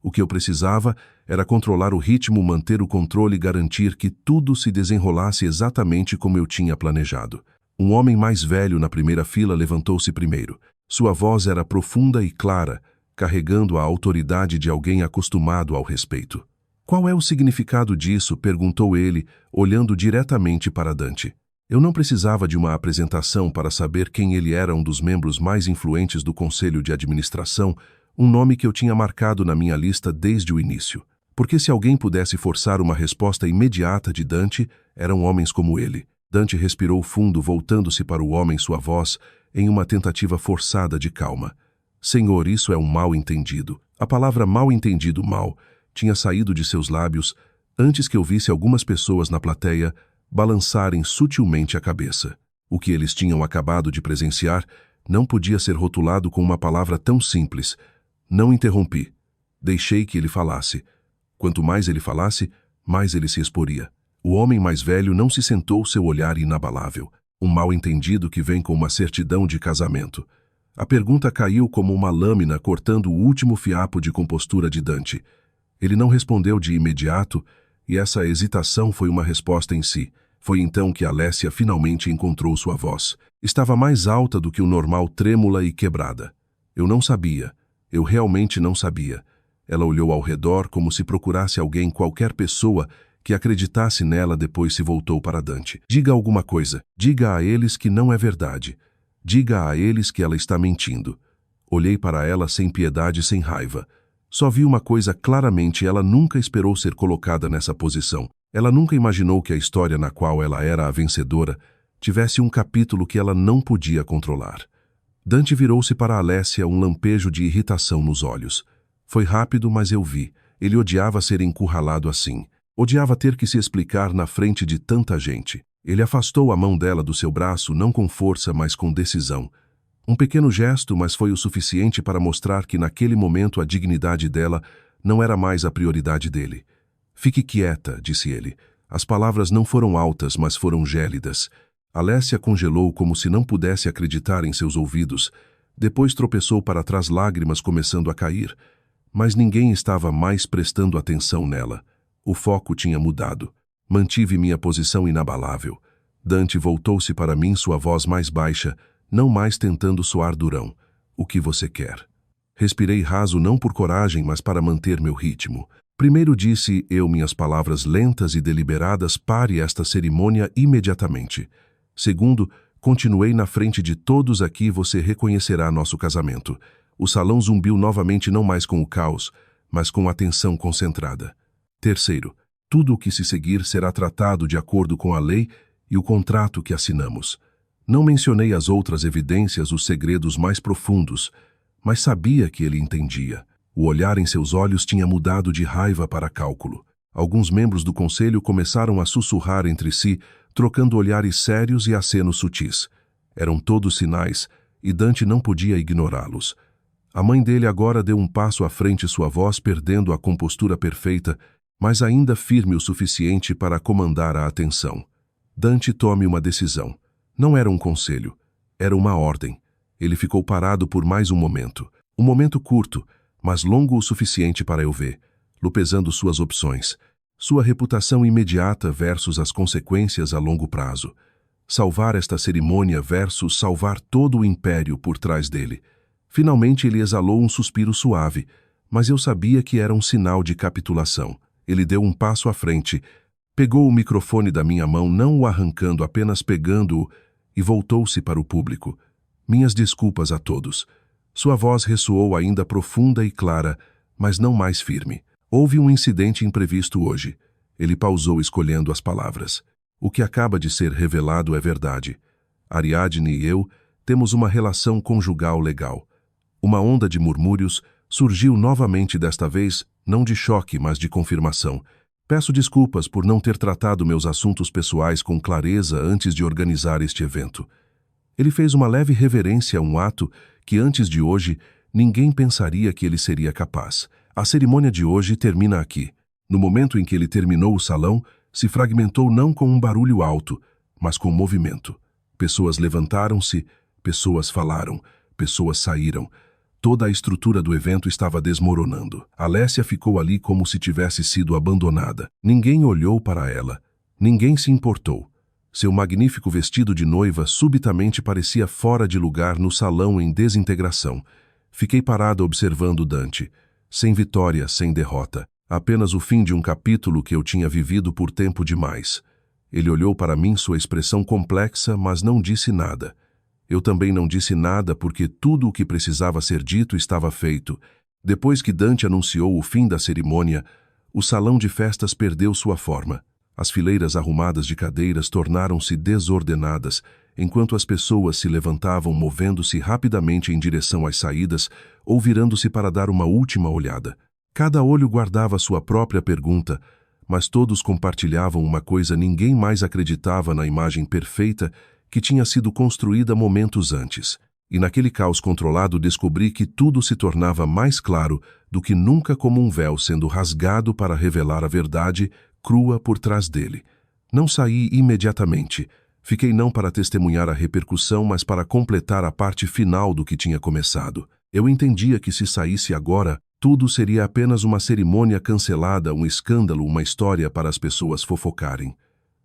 O que eu precisava era controlar o ritmo, manter o controle e garantir que tudo se desenrolasse exatamente como eu tinha planejado. Um homem mais velho na primeira fila levantou-se primeiro. Sua voz era profunda e clara, carregando a autoridade de alguém acostumado ao respeito. Qual é o significado disso? Perguntou ele, olhando diretamente para Dante. Eu não precisava de uma apresentação para saber quem ele era, um dos membros mais influentes do Conselho de Administração, um nome que eu tinha marcado na minha lista desde o início. Porque se alguém pudesse forçar uma resposta imediata de Dante, eram homens como ele. Dante respirou fundo, voltando-se para o homem, sua voz, em uma tentativa forçada de calma. Senhor, isso é um mal-entendido. A palavra mal-entendido, mal, tinha saído de seus lábios antes que eu visse algumas pessoas na plateia balançarem sutilmente a cabeça. O que eles tinham acabado de presenciar não podia ser rotulado com uma palavra tão simples. Não interrompi. Deixei que ele falasse. Quanto mais ele falasse, mais ele se exporia. O homem mais velho não se sentou, seu olhar inabalável. Um mal-entendido que vem com uma certidão de casamento. A pergunta caiu como uma lâmina cortando o último fiapo de compostura de Dante. Ele não respondeu de imediato, e essa hesitação foi uma resposta em si. Foi então que Alessia finalmente encontrou sua voz. Estava mais alta do que o normal, trêmula e quebrada. Eu não sabia. Eu realmente não sabia. Ela olhou ao redor como se procurasse alguém, qualquer pessoa, que acreditasse nela. Depois se voltou para Dante. Diga alguma coisa. Diga a eles que não é verdade. Diga a eles que ela está mentindo. Olhei para ela sem piedade e sem raiva. Só vi uma coisa claramente: ela nunca esperou ser colocada nessa posição. Ela nunca imaginou que a história na qual ela era a vencedora tivesse um capítulo que ela não podia controlar. Dante virou-se para Alessia, um lampejo de irritação nos olhos. Foi rápido, mas eu vi. Ele odiava ser encurralado assim. Odiava ter que se explicar na frente de tanta gente. Ele afastou a mão dela do seu braço, não com força, mas com decisão. Um pequeno gesto, mas foi o suficiente para mostrar que naquele momento a dignidade dela não era mais a prioridade dele. Fique quieta, disse ele. As palavras não foram altas, mas foram gélidas. Alessia congelou como se não pudesse acreditar em seus ouvidos. Depois tropeçou para trás, lágrimas começando a cair. Mas ninguém estava mais prestando atenção nela. O foco tinha mudado. Mantive minha posição inabalável. Dante voltou-se para mim, sua voz mais baixa, não mais tentando soar durão. O que você quer? Respirei raso, não por coragem, mas para manter meu ritmo. Primeiro, disse eu, minhas palavras lentas e deliberadas: pare esta cerimônia imediatamente. Segundo, continuei: na frente de todos aqui você reconhecerá nosso casamento. O salão zumbiu novamente, não mais com o caos, mas com atenção concentrada. Terceiro, tudo o que se seguir será tratado de acordo com a lei e o contrato que assinamos. Não mencionei as outras evidências, os segredos mais profundos, mas sabia que ele entendia. O olhar em seus olhos tinha mudado de raiva para cálculo. Alguns membros do conselho começaram a sussurrar entre si, trocando olhares sérios e acenos sutis. Eram todos sinais, e Dante não podia ignorá-los. A mãe dele agora deu um passo à frente, sua voz perdendo a compostura perfeita, mas ainda firme o suficiente para comandar a atenção. Dante, tome uma decisão. Não era um conselho, era uma ordem. Ele ficou parado por mais um momento. Um momento curto, mas longo o suficiente para eu ver, pesando suas opções. Sua reputação imediata versus as consequências a longo prazo. Salvar esta cerimônia versus salvar todo o império por trás dele. Finalmente ele exalou um suspiro suave, mas eu sabia que era um sinal de capitulação. Ele deu um passo à frente, pegou o microfone da minha mão, não o arrancando, apenas pegando-o, e voltou-se para o público. Minhas desculpas a todos. Sua voz ressoou ainda profunda e clara, mas não mais firme. Houve um incidente imprevisto hoje. Ele pausou, escolhendo as palavras. O que acaba de ser revelado é verdade. Ariadne e eu temos uma relação conjugal legal. Uma onda de murmúrios surgiu novamente, desta vez não de choque, mas de confirmação. Peço desculpas por não ter tratado meus assuntos pessoais com clareza antes de organizar este evento. Ele fez uma leve reverência a um ato que antes de hoje ninguém pensaria que ele seria capaz. A cerimônia de hoje termina aqui. No momento em que ele terminou, o salão se fragmentou não com um barulho alto, mas com movimento. Pessoas levantaram-se, pessoas falaram, pessoas saíram. Toda a estrutura do evento estava desmoronando. Alessia ficou ali como se tivesse sido abandonada. Ninguém olhou para ela. Ninguém se importou. Seu magnífico vestido de noiva subitamente parecia fora de lugar no salão em desintegração. Fiquei parada observando Dante. Sem vitória, sem derrota. Apenas o fim de um capítulo que eu tinha vivido por tempo demais. Ele olhou para mim, sua expressão complexa, mas não disse nada. Eu também não disse nada porque tudo o que precisava ser dito estava feito. Depois que Dante anunciou o fim da cerimônia, o salão de festas perdeu sua forma. As fileiras arrumadas de cadeiras tornaram-se desordenadas, enquanto as pessoas se levantavam, movendo-se rapidamente em direção às saídas ou virando-se para dar uma última olhada. Cada olho guardava sua própria pergunta, mas todos compartilhavam uma coisa: ninguém mais acreditava na imagem perfeita que tinha sido construída momentos antes. E naquele caos controlado descobri que tudo se tornava mais claro do que nunca, como um véu sendo rasgado para revelar a verdade crua por trás dele. Não saí imediatamente. Fiquei não para testemunhar a repercussão, mas para completar a parte final do que tinha começado. Eu entendia que se saísse agora, tudo seria apenas uma cerimônia cancelada, um escândalo, uma história para as pessoas fofocarem.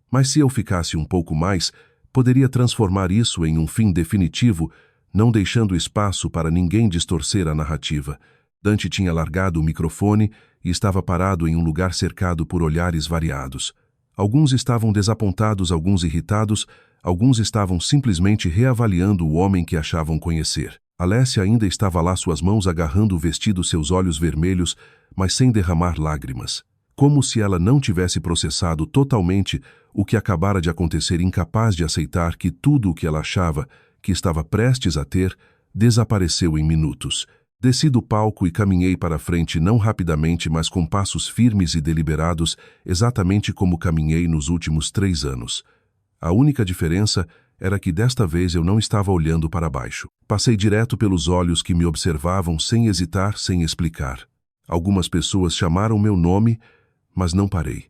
Mas se eu ficasse um pouco mais, poderia transformar isso em um fim definitivo, não deixando espaço para ninguém distorcer a narrativa. Dante tinha largado o microfone e estava parado em um lugar cercado por olhares variados. Alguns estavam desapontados, alguns irritados, alguns estavam simplesmente reavaliando o homem que achavam conhecer. Alessia ainda estava lá, suas mãos agarrando o vestido, seus olhos vermelhos, mas sem derramar lágrimas. Como se ela não tivesse processado totalmente o que acabara de acontecer, incapaz de aceitar que tudo o que ela achava que estava prestes a ter desapareceu em minutos. Desci do palco e caminhei para a frente, não rapidamente, mas com passos firmes e deliberados, exatamente como caminhei nos últimos 3 anos. A única diferença era que desta vez eu não estava olhando para baixo. Passei direto pelos olhos que me observavam sem hesitar, sem explicar. Algumas pessoas chamaram meu nome, mas não parei.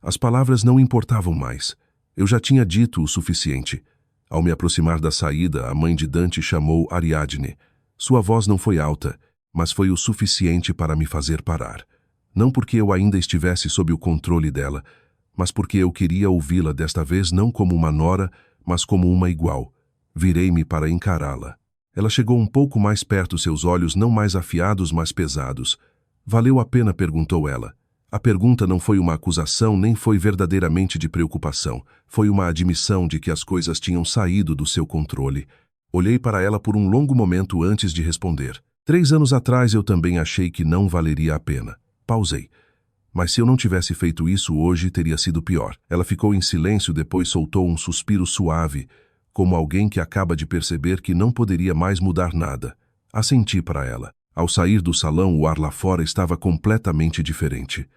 As palavras não importavam mais. Eu já tinha dito o suficiente. Ao me aproximar da saída, a mãe de Dante chamou Ariadne. Sua voz não foi alta, mas foi o suficiente para me fazer parar. Não porque eu ainda estivesse sob o controle dela, mas porque eu queria ouvi-la desta vez não como uma nora, mas como uma igual. Virei-me para encará-la. Ela chegou um pouco mais perto, seus olhos não mais afiados, mas pesados. Valeu a pena? Perguntou ela. A pergunta não foi uma acusação, nem foi verdadeiramente de preocupação. Foi uma admissão de que as coisas tinham saído do seu controle. Olhei para ela por um longo momento antes de responder. 3 anos atrás eu também achei que não valeria a pena. Pausei. Mas se eu não tivesse feito isso hoje, teria sido pior. Ela ficou em silêncio, depois soltou um suspiro suave, como alguém que acaba de perceber que não poderia mais mudar nada. Assenti para ela. Ao sair do salão, o ar lá fora estava completamente diferente.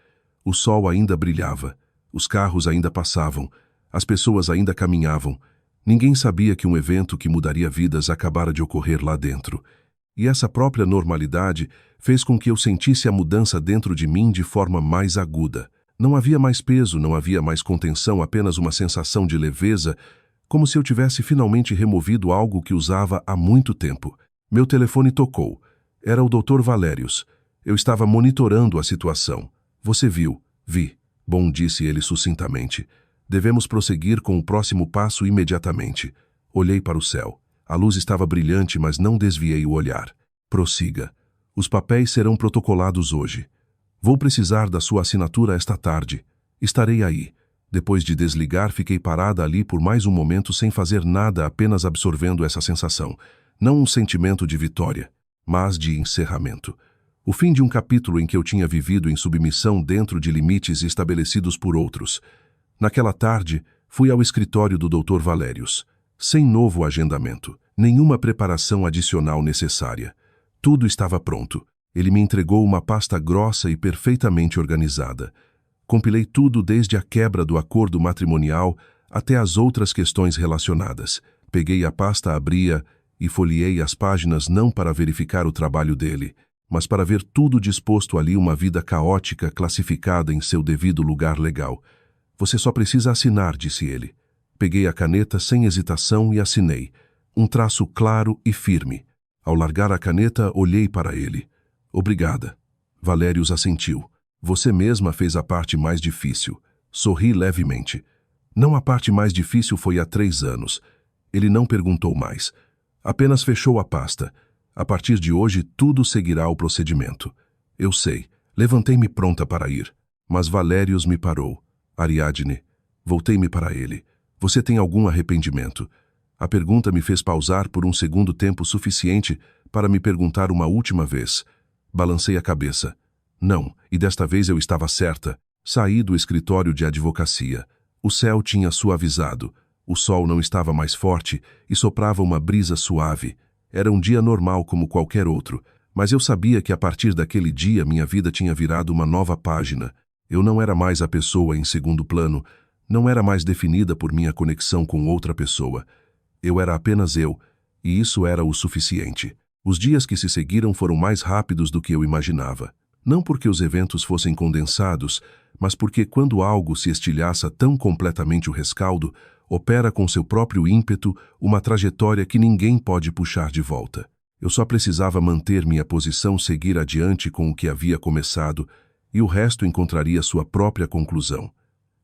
O sol ainda brilhava, os carros ainda passavam, as pessoas ainda caminhavam. Ninguém sabia que um evento que mudaria vidas acabara de ocorrer lá dentro. E essa própria normalidade fez com que eu sentisse a mudança dentro de mim de forma mais aguda. Não havia mais peso, não havia mais contenção, apenas uma sensação de leveza, como se eu tivesse finalmente removido algo que usava há muito tempo. Meu telefone tocou. Era o Dr. Valérius. Eu estava monitorando a situação. Você viu? Vi. Bom, disse ele sucintamente. Devemos prosseguir com o próximo passo imediatamente. Olhei para o céu. A luz estava brilhante, mas não desviei o olhar. Prossiga. Os papéis serão protocolados hoje. Vou precisar da sua assinatura esta tarde. Estarei aí. Depois de desligar, fiquei parada ali por mais um momento sem fazer nada, apenas absorvendo essa sensação. Não um sentimento de vitória, mas de encerramento. O fim de um capítulo em que eu tinha vivido em submissão dentro de limites estabelecidos por outros. Naquela tarde, fui ao escritório do Dr. Valérius. Sem novo agendamento, nenhuma preparação adicional necessária. Tudo estava pronto. Ele me entregou uma pasta grossa e perfeitamente organizada. Compilei tudo desde a quebra do acordo matrimonial até as outras questões relacionadas. Peguei a pasta, abri-a e folheei as páginas não para verificar o trabalho dele, mas para ver tudo disposto ali, uma vida caótica classificada em seu devido lugar legal. Você só precisa assinar, disse ele. Peguei a caneta sem hesitação e assinei. Um traço claro e firme. Ao largar a caneta, olhei para ele. Obrigada. Valérius assentiu. Você mesma fez a parte mais difícil. Sorri levemente. Não, a parte mais difícil foi há 3 anos. Ele não perguntou mais. Apenas fechou a pasta. A partir de hoje, tudo seguirá o procedimento. Eu sei. Levantei-me pronta para ir. Mas Valérius me parou. Ariadne. Voltei-me para ele. Você tem algum arrependimento? A pergunta me fez pausar por um segundo, tempo suficiente para me perguntar uma última vez. Balancei a cabeça. Não, e desta vez eu estava certa. Saí do escritório de advocacia. O céu tinha suavizado. O sol não estava mais forte e soprava uma brisa suave. Era um dia normal como qualquer outro, mas eu sabia que a partir daquele dia minha vida tinha virado uma nova página. Eu não era mais a pessoa em segundo plano, não era mais definida por minha conexão com outra pessoa. Eu era apenas eu, e isso era o suficiente. Os dias que se seguiram foram mais rápidos do que eu imaginava. Não porque os eventos fossem condensados, mas porque quando algo se estilhaça tão completamente o rescaldo, opera com seu próprio ímpeto uma trajetória que ninguém pode puxar de volta. Eu só precisava manter minha posição, seguir adiante com o que havia começado, e o resto encontraria sua própria conclusão.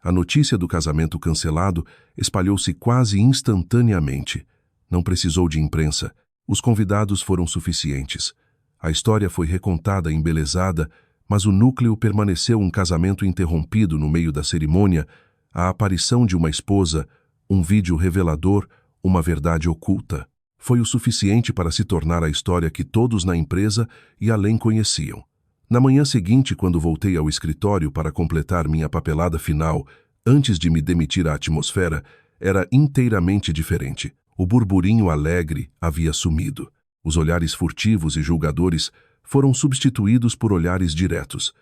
A notícia do casamento cancelado espalhou-se quase instantaneamente. Não precisou de imprensa. Os convidados foram suficientes. A história foi recontada embelezada, mas o núcleo permaneceu um casamento interrompido no meio da cerimônia, a aparição de uma esposa, um vídeo revelador, uma verdade oculta. Foi o suficiente para se tornar a história que todos na empresa e além conheciam. Na manhã seguinte, quando voltei ao escritório para completar minha papelada final, antes de me demitir, a atmosfera era inteiramente diferente. O burburinho alegre havia sumido. Os olhares furtivos e julgadores foram substituídos por olhares diretos.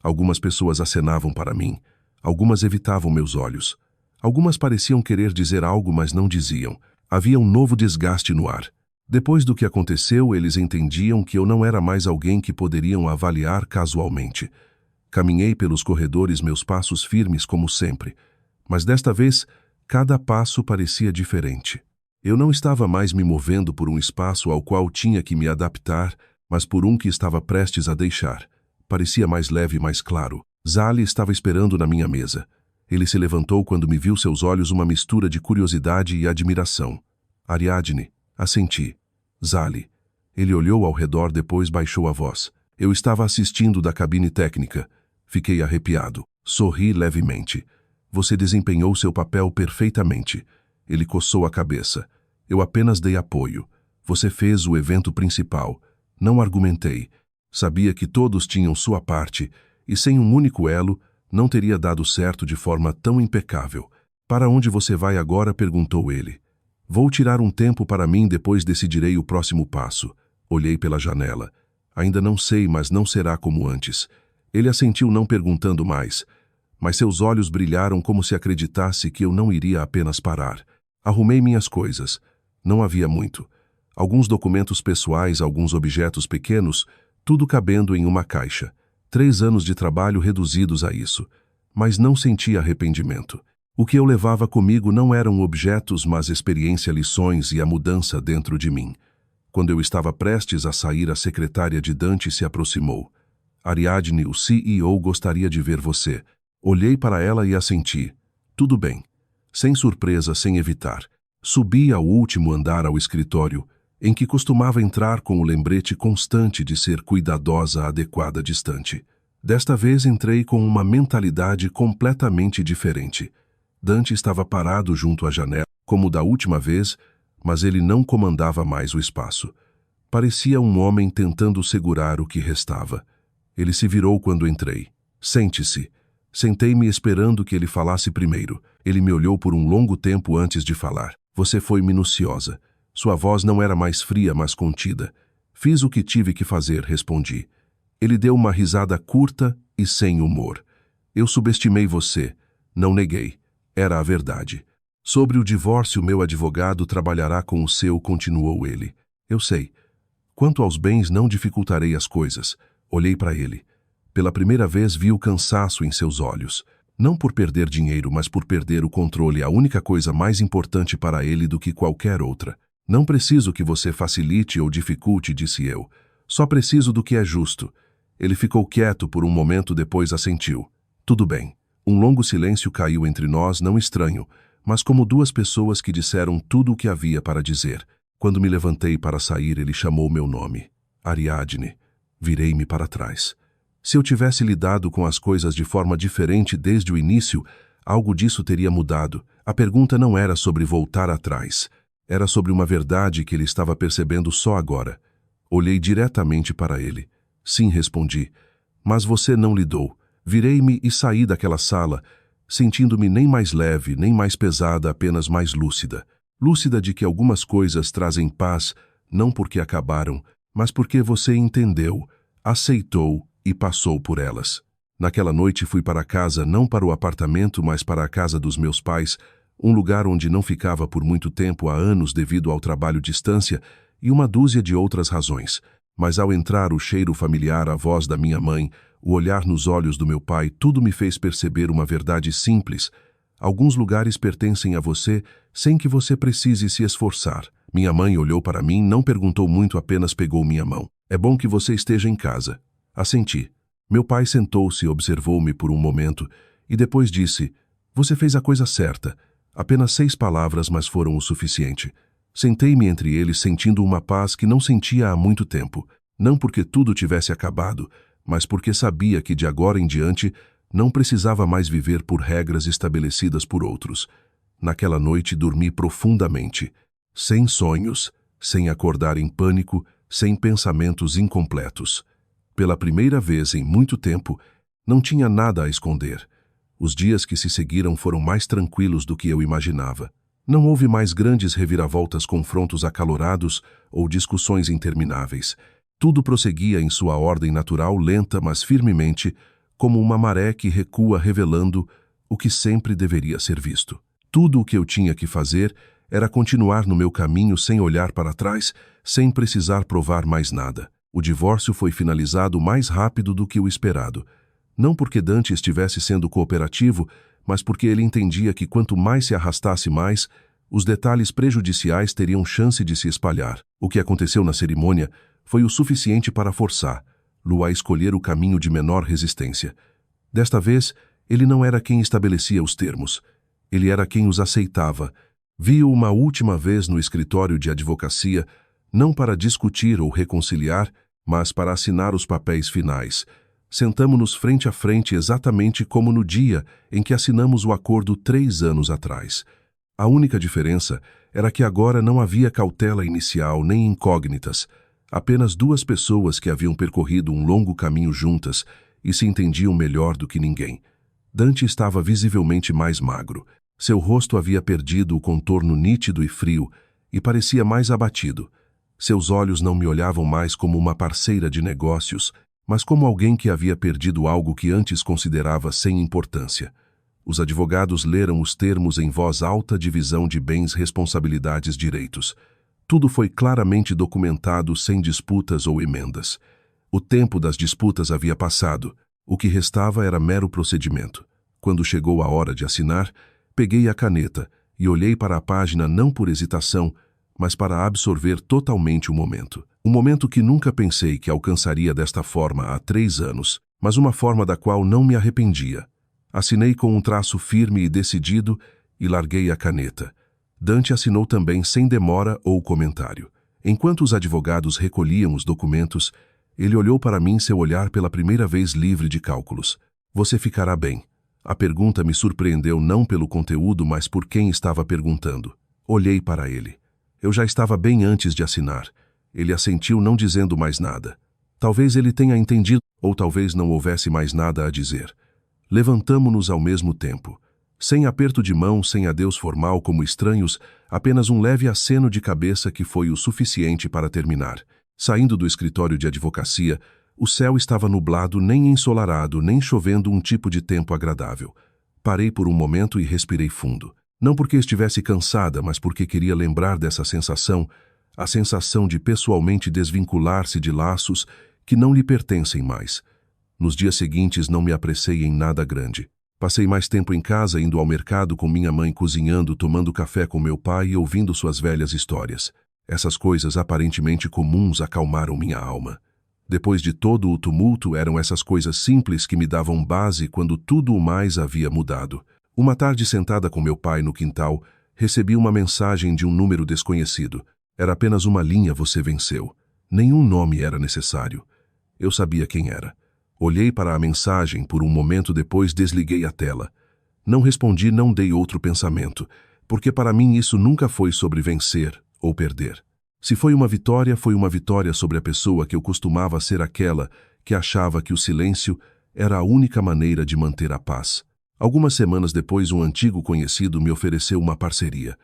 Algumas pessoas acenavam para mim, algumas evitavam meus olhos. Algumas pareciam querer dizer algo, mas não diziam. Havia um novo desgaste no ar. Depois do que aconteceu, eles entendiam que eu não era mais alguém que poderiam avaliar casualmente. Caminhei pelos corredores, meus passos firmes como sempre. Mas desta vez, cada passo parecia diferente. Eu não estava mais me movendo por um espaço ao qual tinha que me adaptar, mas por um que estava prestes a deixar. Parecia mais leve e mais claro. Zali estava esperando na minha mesa. Ele se levantou quando me viu, seus olhos uma mistura de curiosidade e admiração. Ariadne, assenti. Zali. Ele olhou ao redor, depois baixou a voz. Eu estava assistindo da cabine técnica. Fiquei arrepiado. Sorri levemente. Você desempenhou seu papel perfeitamente. Ele coçou a cabeça. Eu apenas dei apoio. Você fez o evento principal. Não argumentei. Sabia que todos tinham sua parte, e sem um único elo, não teria dado certo de forma tão impecável. Para onde você vai agora? Perguntou ele. Vou tirar um tempo para mim, depois decidirei o próximo passo. Olhei pela janela. Ainda não sei, mas não será como antes. Ele assentiu, não perguntando mais. Mas seus olhos brilharam como se acreditasse que eu não iria apenas parar. Arrumei minhas coisas. Não havia muito. Alguns documentos pessoais, alguns objetos pequenos, tudo cabendo em uma caixa. 3 anos de trabalho reduzidos a isso. Mas não senti arrependimento. O que eu levava comigo não eram objetos, mas experiência, lições e a mudança dentro de mim. Quando eu estava prestes a sair, a secretária de Dante se aproximou. Ariadne, o CEO gostaria de ver você. Olhei para ela e assenti. Tudo bem. Sem surpresa, sem evitar. Subi ao último andar, ao escritório, em que costumava entrar com o lembrete constante de ser cuidadosa, adequada, distante. Desta vez entrei com uma mentalidade completamente diferente. Dante estava parado junto à janela, como da última vez, mas ele não comandava mais o espaço. Parecia um homem tentando segurar o que restava. Ele se virou quando entrei. Sente-se. Sentei-me esperando que ele falasse primeiro. Ele me olhou por um longo tempo antes de falar. Você foi minuciosa. Sua voz não era mais fria, mas contida. Fiz o que tive que fazer, respondi. Ele deu uma risada curta e sem humor. Eu subestimei você. Não neguei. Era a verdade. Sobre o divórcio, meu advogado trabalhará com o seu, continuou ele. Eu sei. Quanto aos bens, não dificultarei as coisas. Olhei para ele. Pela primeira vez vi o cansaço em seus olhos. Não por perder dinheiro, mas por perder o controle, a única coisa mais importante para ele do que qualquer outra. Não preciso que você facilite ou dificulte, disse eu. Só preciso do que é justo. Ele ficou quieto por um momento, depois assentiu. Tudo bem. Um longo silêncio caiu entre nós, não estranho, mas como duas pessoas que disseram tudo o que havia para dizer. Quando me levantei para sair, ele chamou meu nome. Ariadne. Virei-me para trás. Se eu tivesse lidado com as coisas de forma diferente desde o início, algo disso teria mudado. A pergunta não era sobre voltar atrás. Era sobre uma verdade que ele estava percebendo só agora. Olhei diretamente para ele. Sim, respondi. Mas você não lidou. Virei-me e saí daquela sala, sentindo-me nem mais leve, nem mais pesada, apenas mais lúcida. Lúcida de que algumas coisas trazem paz, não porque acabaram, mas porque você entendeu, aceitou e passou por elas. Naquela noite fui para casa, não para o apartamento, mas para a casa dos meus pais, um lugar onde não ficava por muito tempo, há anos, devido ao trabalho à distância e uma dúzia de outras razões. Mas ao entrar, o cheiro familiar, a voz da minha mãe, o olhar nos olhos do meu pai, tudo me fez perceber uma verdade simples. Alguns lugares pertencem a você sem que você precise se esforçar. Minha mãe olhou para mim, não perguntou muito, apenas pegou minha mão. É bom que você esteja em casa. Assenti. Meu pai sentou-se, observou-me por um momento e depois disse, você fez a coisa certa. Apenas 6 palavras, mas foram o suficiente. Sentei-me entre eles, sentindo uma paz que não sentia há muito tempo. Não porque tudo tivesse acabado, mas porque sabia que de agora em diante não precisava mais viver por regras estabelecidas por outros. Naquela noite dormi profundamente, sem sonhos, sem acordar em pânico, sem pensamentos incompletos. Pela primeira vez em muito tempo, não tinha nada a esconder. Os dias que se seguiram foram mais tranquilos do que eu imaginava. Não houve mais grandes reviravoltas, confrontos acalorados ou discussões intermináveis. Tudo prosseguia em sua ordem natural, lenta, mas firmemente, como uma maré que recua revelando o que sempre deveria ser visto. Tudo o que eu tinha que fazer era continuar no meu caminho sem olhar para trás, sem precisar provar mais nada. O divórcio foi finalizado mais rápido do que o esperado. Não porque Dante estivesse sendo cooperativo, mas porque ele entendia que quanto mais se arrastasse mais, os detalhes prejudiciais teriam chance de se espalhar. O que aconteceu na cerimônia foi o suficiente para forçar Lu a escolher o caminho de menor resistência. Desta vez, ele não era quem estabelecia os termos. Ele era quem os aceitava. Vi-o uma última vez no escritório de advocacia, não para discutir ou reconciliar, mas para assinar os papéis finais. Sentamo-nos frente a frente exatamente como no dia em que assinamos o acordo 3 anos atrás. A única diferença era que agora não havia cautela inicial nem incógnitas, apenas 2 pessoas que haviam percorrido um longo caminho juntas e se entendiam melhor do que ninguém. Dante estava visivelmente mais magro. Seu rosto havia perdido o contorno nítido e frio e parecia mais abatido. Seus olhos não me olhavam mais como uma parceira de negócios, mas como alguém que havia perdido algo que antes considerava sem importância. Os advogados leram os termos em voz alta: divisão de bens, responsabilidades, direitos. Tudo foi claramente documentado sem disputas ou emendas. O tempo das disputas havia passado. O que restava era mero procedimento. Quando chegou a hora de assinar, peguei a caneta e olhei para a página não por hesitação, mas para absorver totalmente o momento. Um momento que nunca pensei que alcançaria desta forma há 3 anos, mas uma forma da qual não me arrependia. Assinei com um traço firme e decidido e larguei a caneta. Dante assinou também sem demora ou comentário. Enquanto os advogados recolhiam os documentos, ele olhou para mim, seu olhar pela primeira vez livre de cálculos. Você ficará bem. A pergunta me surpreendeu não pelo conteúdo, mas por quem estava perguntando. Olhei para ele. Eu já estava bem antes de assinar. Ele assentiu, não dizendo mais nada. Talvez ele tenha entendido, ou talvez não houvesse mais nada a dizer. Levantamo-nos ao mesmo tempo. Sem aperto de mão, sem adeus formal como estranhos, apenas um leve aceno de cabeça que foi o suficiente para terminar. Saindo do escritório de advocacia, o céu estava nublado, nem ensolarado, nem chovendo, um tipo de tempo agradável. Parei por um momento e respirei fundo. Não porque estivesse cansada, mas porque queria lembrar dessa sensação, a sensação de pessoalmente desvincular-se de laços que não lhe pertencem mais. Nos dias seguintes não me apressei em nada grande. Passei mais tempo em casa, indo ao mercado com minha mãe, cozinhando, tomando café com meu pai e ouvindo suas velhas histórias. Essas coisas aparentemente comuns acalmaram minha alma. Depois de todo o tumulto, eram essas coisas simples que me davam base quando tudo o mais havia mudado. Uma tarde, sentada com meu pai no quintal, recebi uma mensagem de um número desconhecido. Era apenas uma linha: você venceu. Nenhum nome era necessário. Eu sabia quem era. Olhei para a mensagem por um momento, depois desliguei a tela. Não respondi, não dei outro pensamento, porque para mim isso nunca foi sobre vencer ou perder. Se foi uma vitória sobre a pessoa que eu costumava ser, aquela que achava que o silêncio era a única maneira de manter a paz. Algumas semanas depois, um antigo conhecido me ofereceu uma parceria.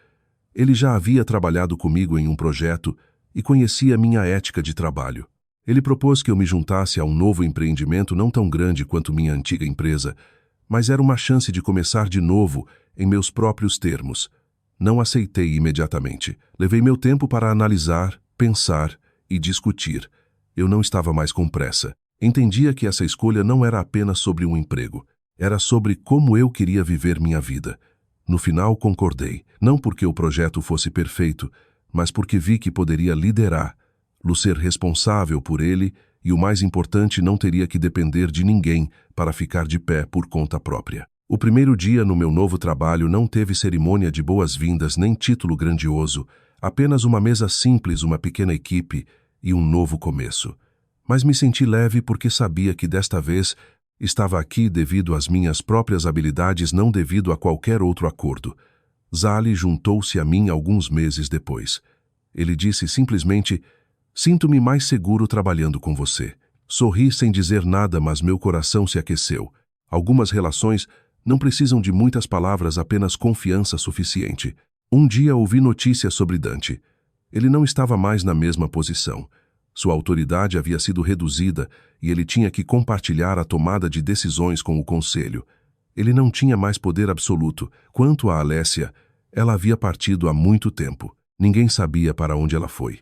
Ele já havia trabalhado comigo em um projeto e conhecia minha ética de trabalho. Ele propôs que eu me juntasse a um novo empreendimento não tão grande quanto minha antiga empresa, mas era uma chance de começar de novo em meus próprios termos. Não aceitei imediatamente. Levei meu tempo para analisar, pensar e discutir. Eu não estava mais com pressa. Entendia que essa escolha não era apenas sobre um emprego. Era sobre como eu queria viver minha vida. No final, concordei. Não porque o projeto fosse perfeito, mas porque vi que poderia liderar, ser responsável por ele e, o mais importante, não teria que depender de ninguém para ficar de pé por conta própria. O primeiro dia no meu novo trabalho não teve cerimônia de boas-vindas nem título grandioso, apenas uma mesa simples, uma pequena equipe e um novo começo. Mas me senti leve porque sabia que desta vez estava aqui devido às minhas próprias habilidades, não devido a qualquer outro acordo. Zali juntou-se a mim alguns meses depois. Ele disse simplesmente: "Sinto-me mais seguro trabalhando com você." Sorri sem dizer nada, mas meu coração se aqueceu. Algumas relações não precisam de muitas palavras, apenas confiança suficiente. Um dia ouvi notícias sobre Dante. Ele não estava mais na mesma posição. Sua autoridade havia sido reduzida e ele tinha que compartilhar a tomada de decisões com o conselho. Ele não tinha mais poder absoluto. Quanto a Alessia, ela havia partido há muito tempo. Ninguém sabia para onde ela foi.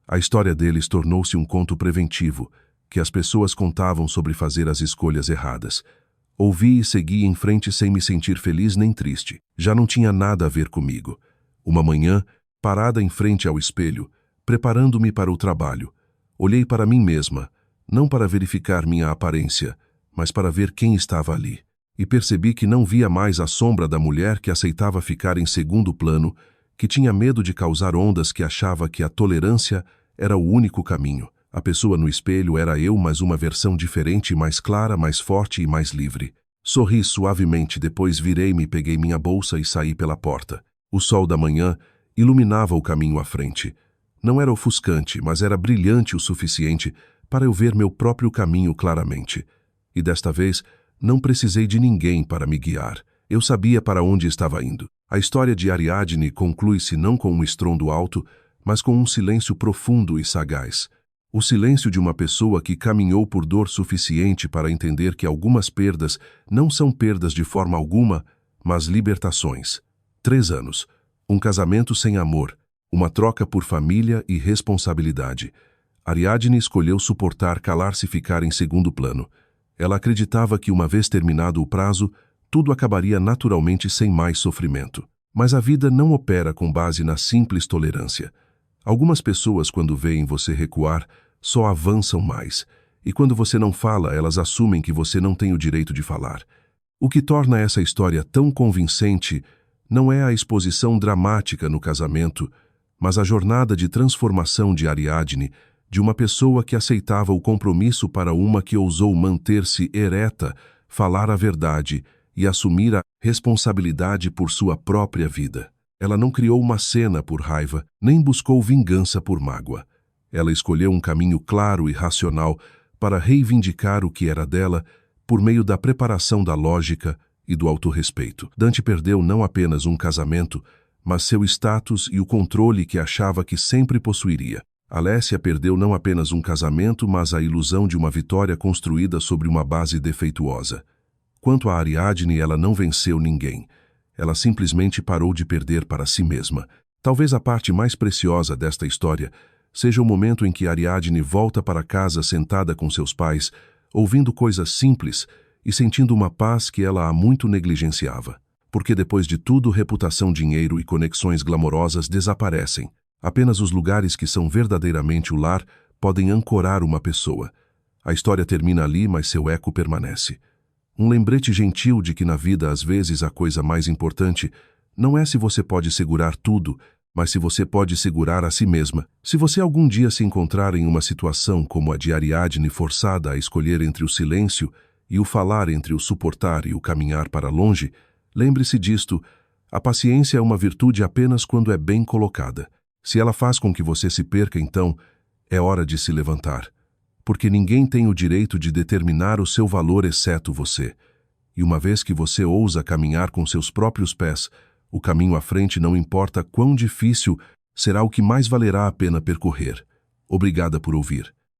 A história deles tornou-se um conto preventivo, que as pessoas contavam sobre fazer as escolhas erradas. Ouvi e segui em frente sem me sentir feliz nem triste. Já não tinha nada a ver comigo. Uma manhã, parada em frente ao espelho, preparando-me para o trabalho, olhei para mim mesma, não para verificar minha aparência, mas para ver quem estava ali. E percebi que não via mais a sombra da mulher que aceitava ficar em segundo plano, que tinha medo de causar ondas, que achava que a tolerância era o único caminho. A pessoa no espelho era eu, mas uma versão diferente, mais clara, mais forte e mais livre. Sorri suavemente, depois virei-me, peguei minha bolsa e saí pela porta. O sol da manhã iluminava o caminho à frente. Não era ofuscante, mas era brilhante o suficiente para eu ver meu próprio caminho claramente. E desta vez, não precisei de ninguém para me guiar. Eu sabia para onde estava indo. A história de Ariadne conclui-se não com um estrondo alto, mas com um silêncio profundo e sagaz. O silêncio de uma pessoa que caminhou por dor suficiente para entender que algumas perdas não são perdas de forma alguma, mas libertações. 3 anos. Um casamento sem amor. Uma troca por família e responsabilidade. Ariadne escolheu suportar, calar-se e ficar em segundo plano. Ela acreditava que, uma vez terminado o prazo, tudo acabaria naturalmente sem mais sofrimento. Mas a vida não opera com base na simples tolerância. Algumas pessoas, quando veem você recuar, só avançam mais. E quando você não fala, elas assumem que você não tem o direito de falar. O que torna essa história tão convincente não é a exposição dramática no casamento, mas a jornada de transformação de Ariadne, de uma pessoa que aceitava o compromisso para uma que ousou manter-se ereta, falar a verdade e assumir a responsabilidade por sua própria vida. Ela não criou uma cena por raiva, nem buscou vingança por mágoa. Ela escolheu um caminho claro e racional para reivindicar o que era dela por meio da preparação da lógica e do autorrespeito. Dante perdeu não apenas um casamento, mas seu status e o controle que achava que sempre possuiria. Alessia perdeu não apenas um casamento, mas a ilusão de uma vitória construída sobre uma base defeituosa. Quanto a Ariadne, ela não venceu ninguém. Ela simplesmente parou de perder para si mesma. Talvez a parte mais preciosa desta história seja o momento em que Ariadne volta para casa sentada com seus pais, ouvindo coisas simples e sentindo uma paz que ela há muito negligenciava. Porque depois de tudo, reputação, dinheiro e conexões glamorosas desaparecem. Apenas os lugares que são verdadeiramente o lar podem ancorar uma pessoa. A história termina ali, mas seu eco permanece. Um lembrete gentil de que na vida, às vezes, a coisa mais importante não é se você pode segurar tudo, mas se você pode segurar a si mesma. Se você algum dia se encontrar em uma situação como a de Ariadne, forçada a escolher entre o silêncio e o falar, entre o suportar e o caminhar para longe, lembre-se disto: a paciência é uma virtude apenas quando é bem colocada. Se ela faz com que você se perca, então é hora de se levantar. Porque ninguém tem o direito de determinar o seu valor exceto você. E uma vez que você ousa caminhar com seus próprios pés, o caminho à frente, não importa quão difícil, será o que mais valerá a pena percorrer. Obrigada por ouvir.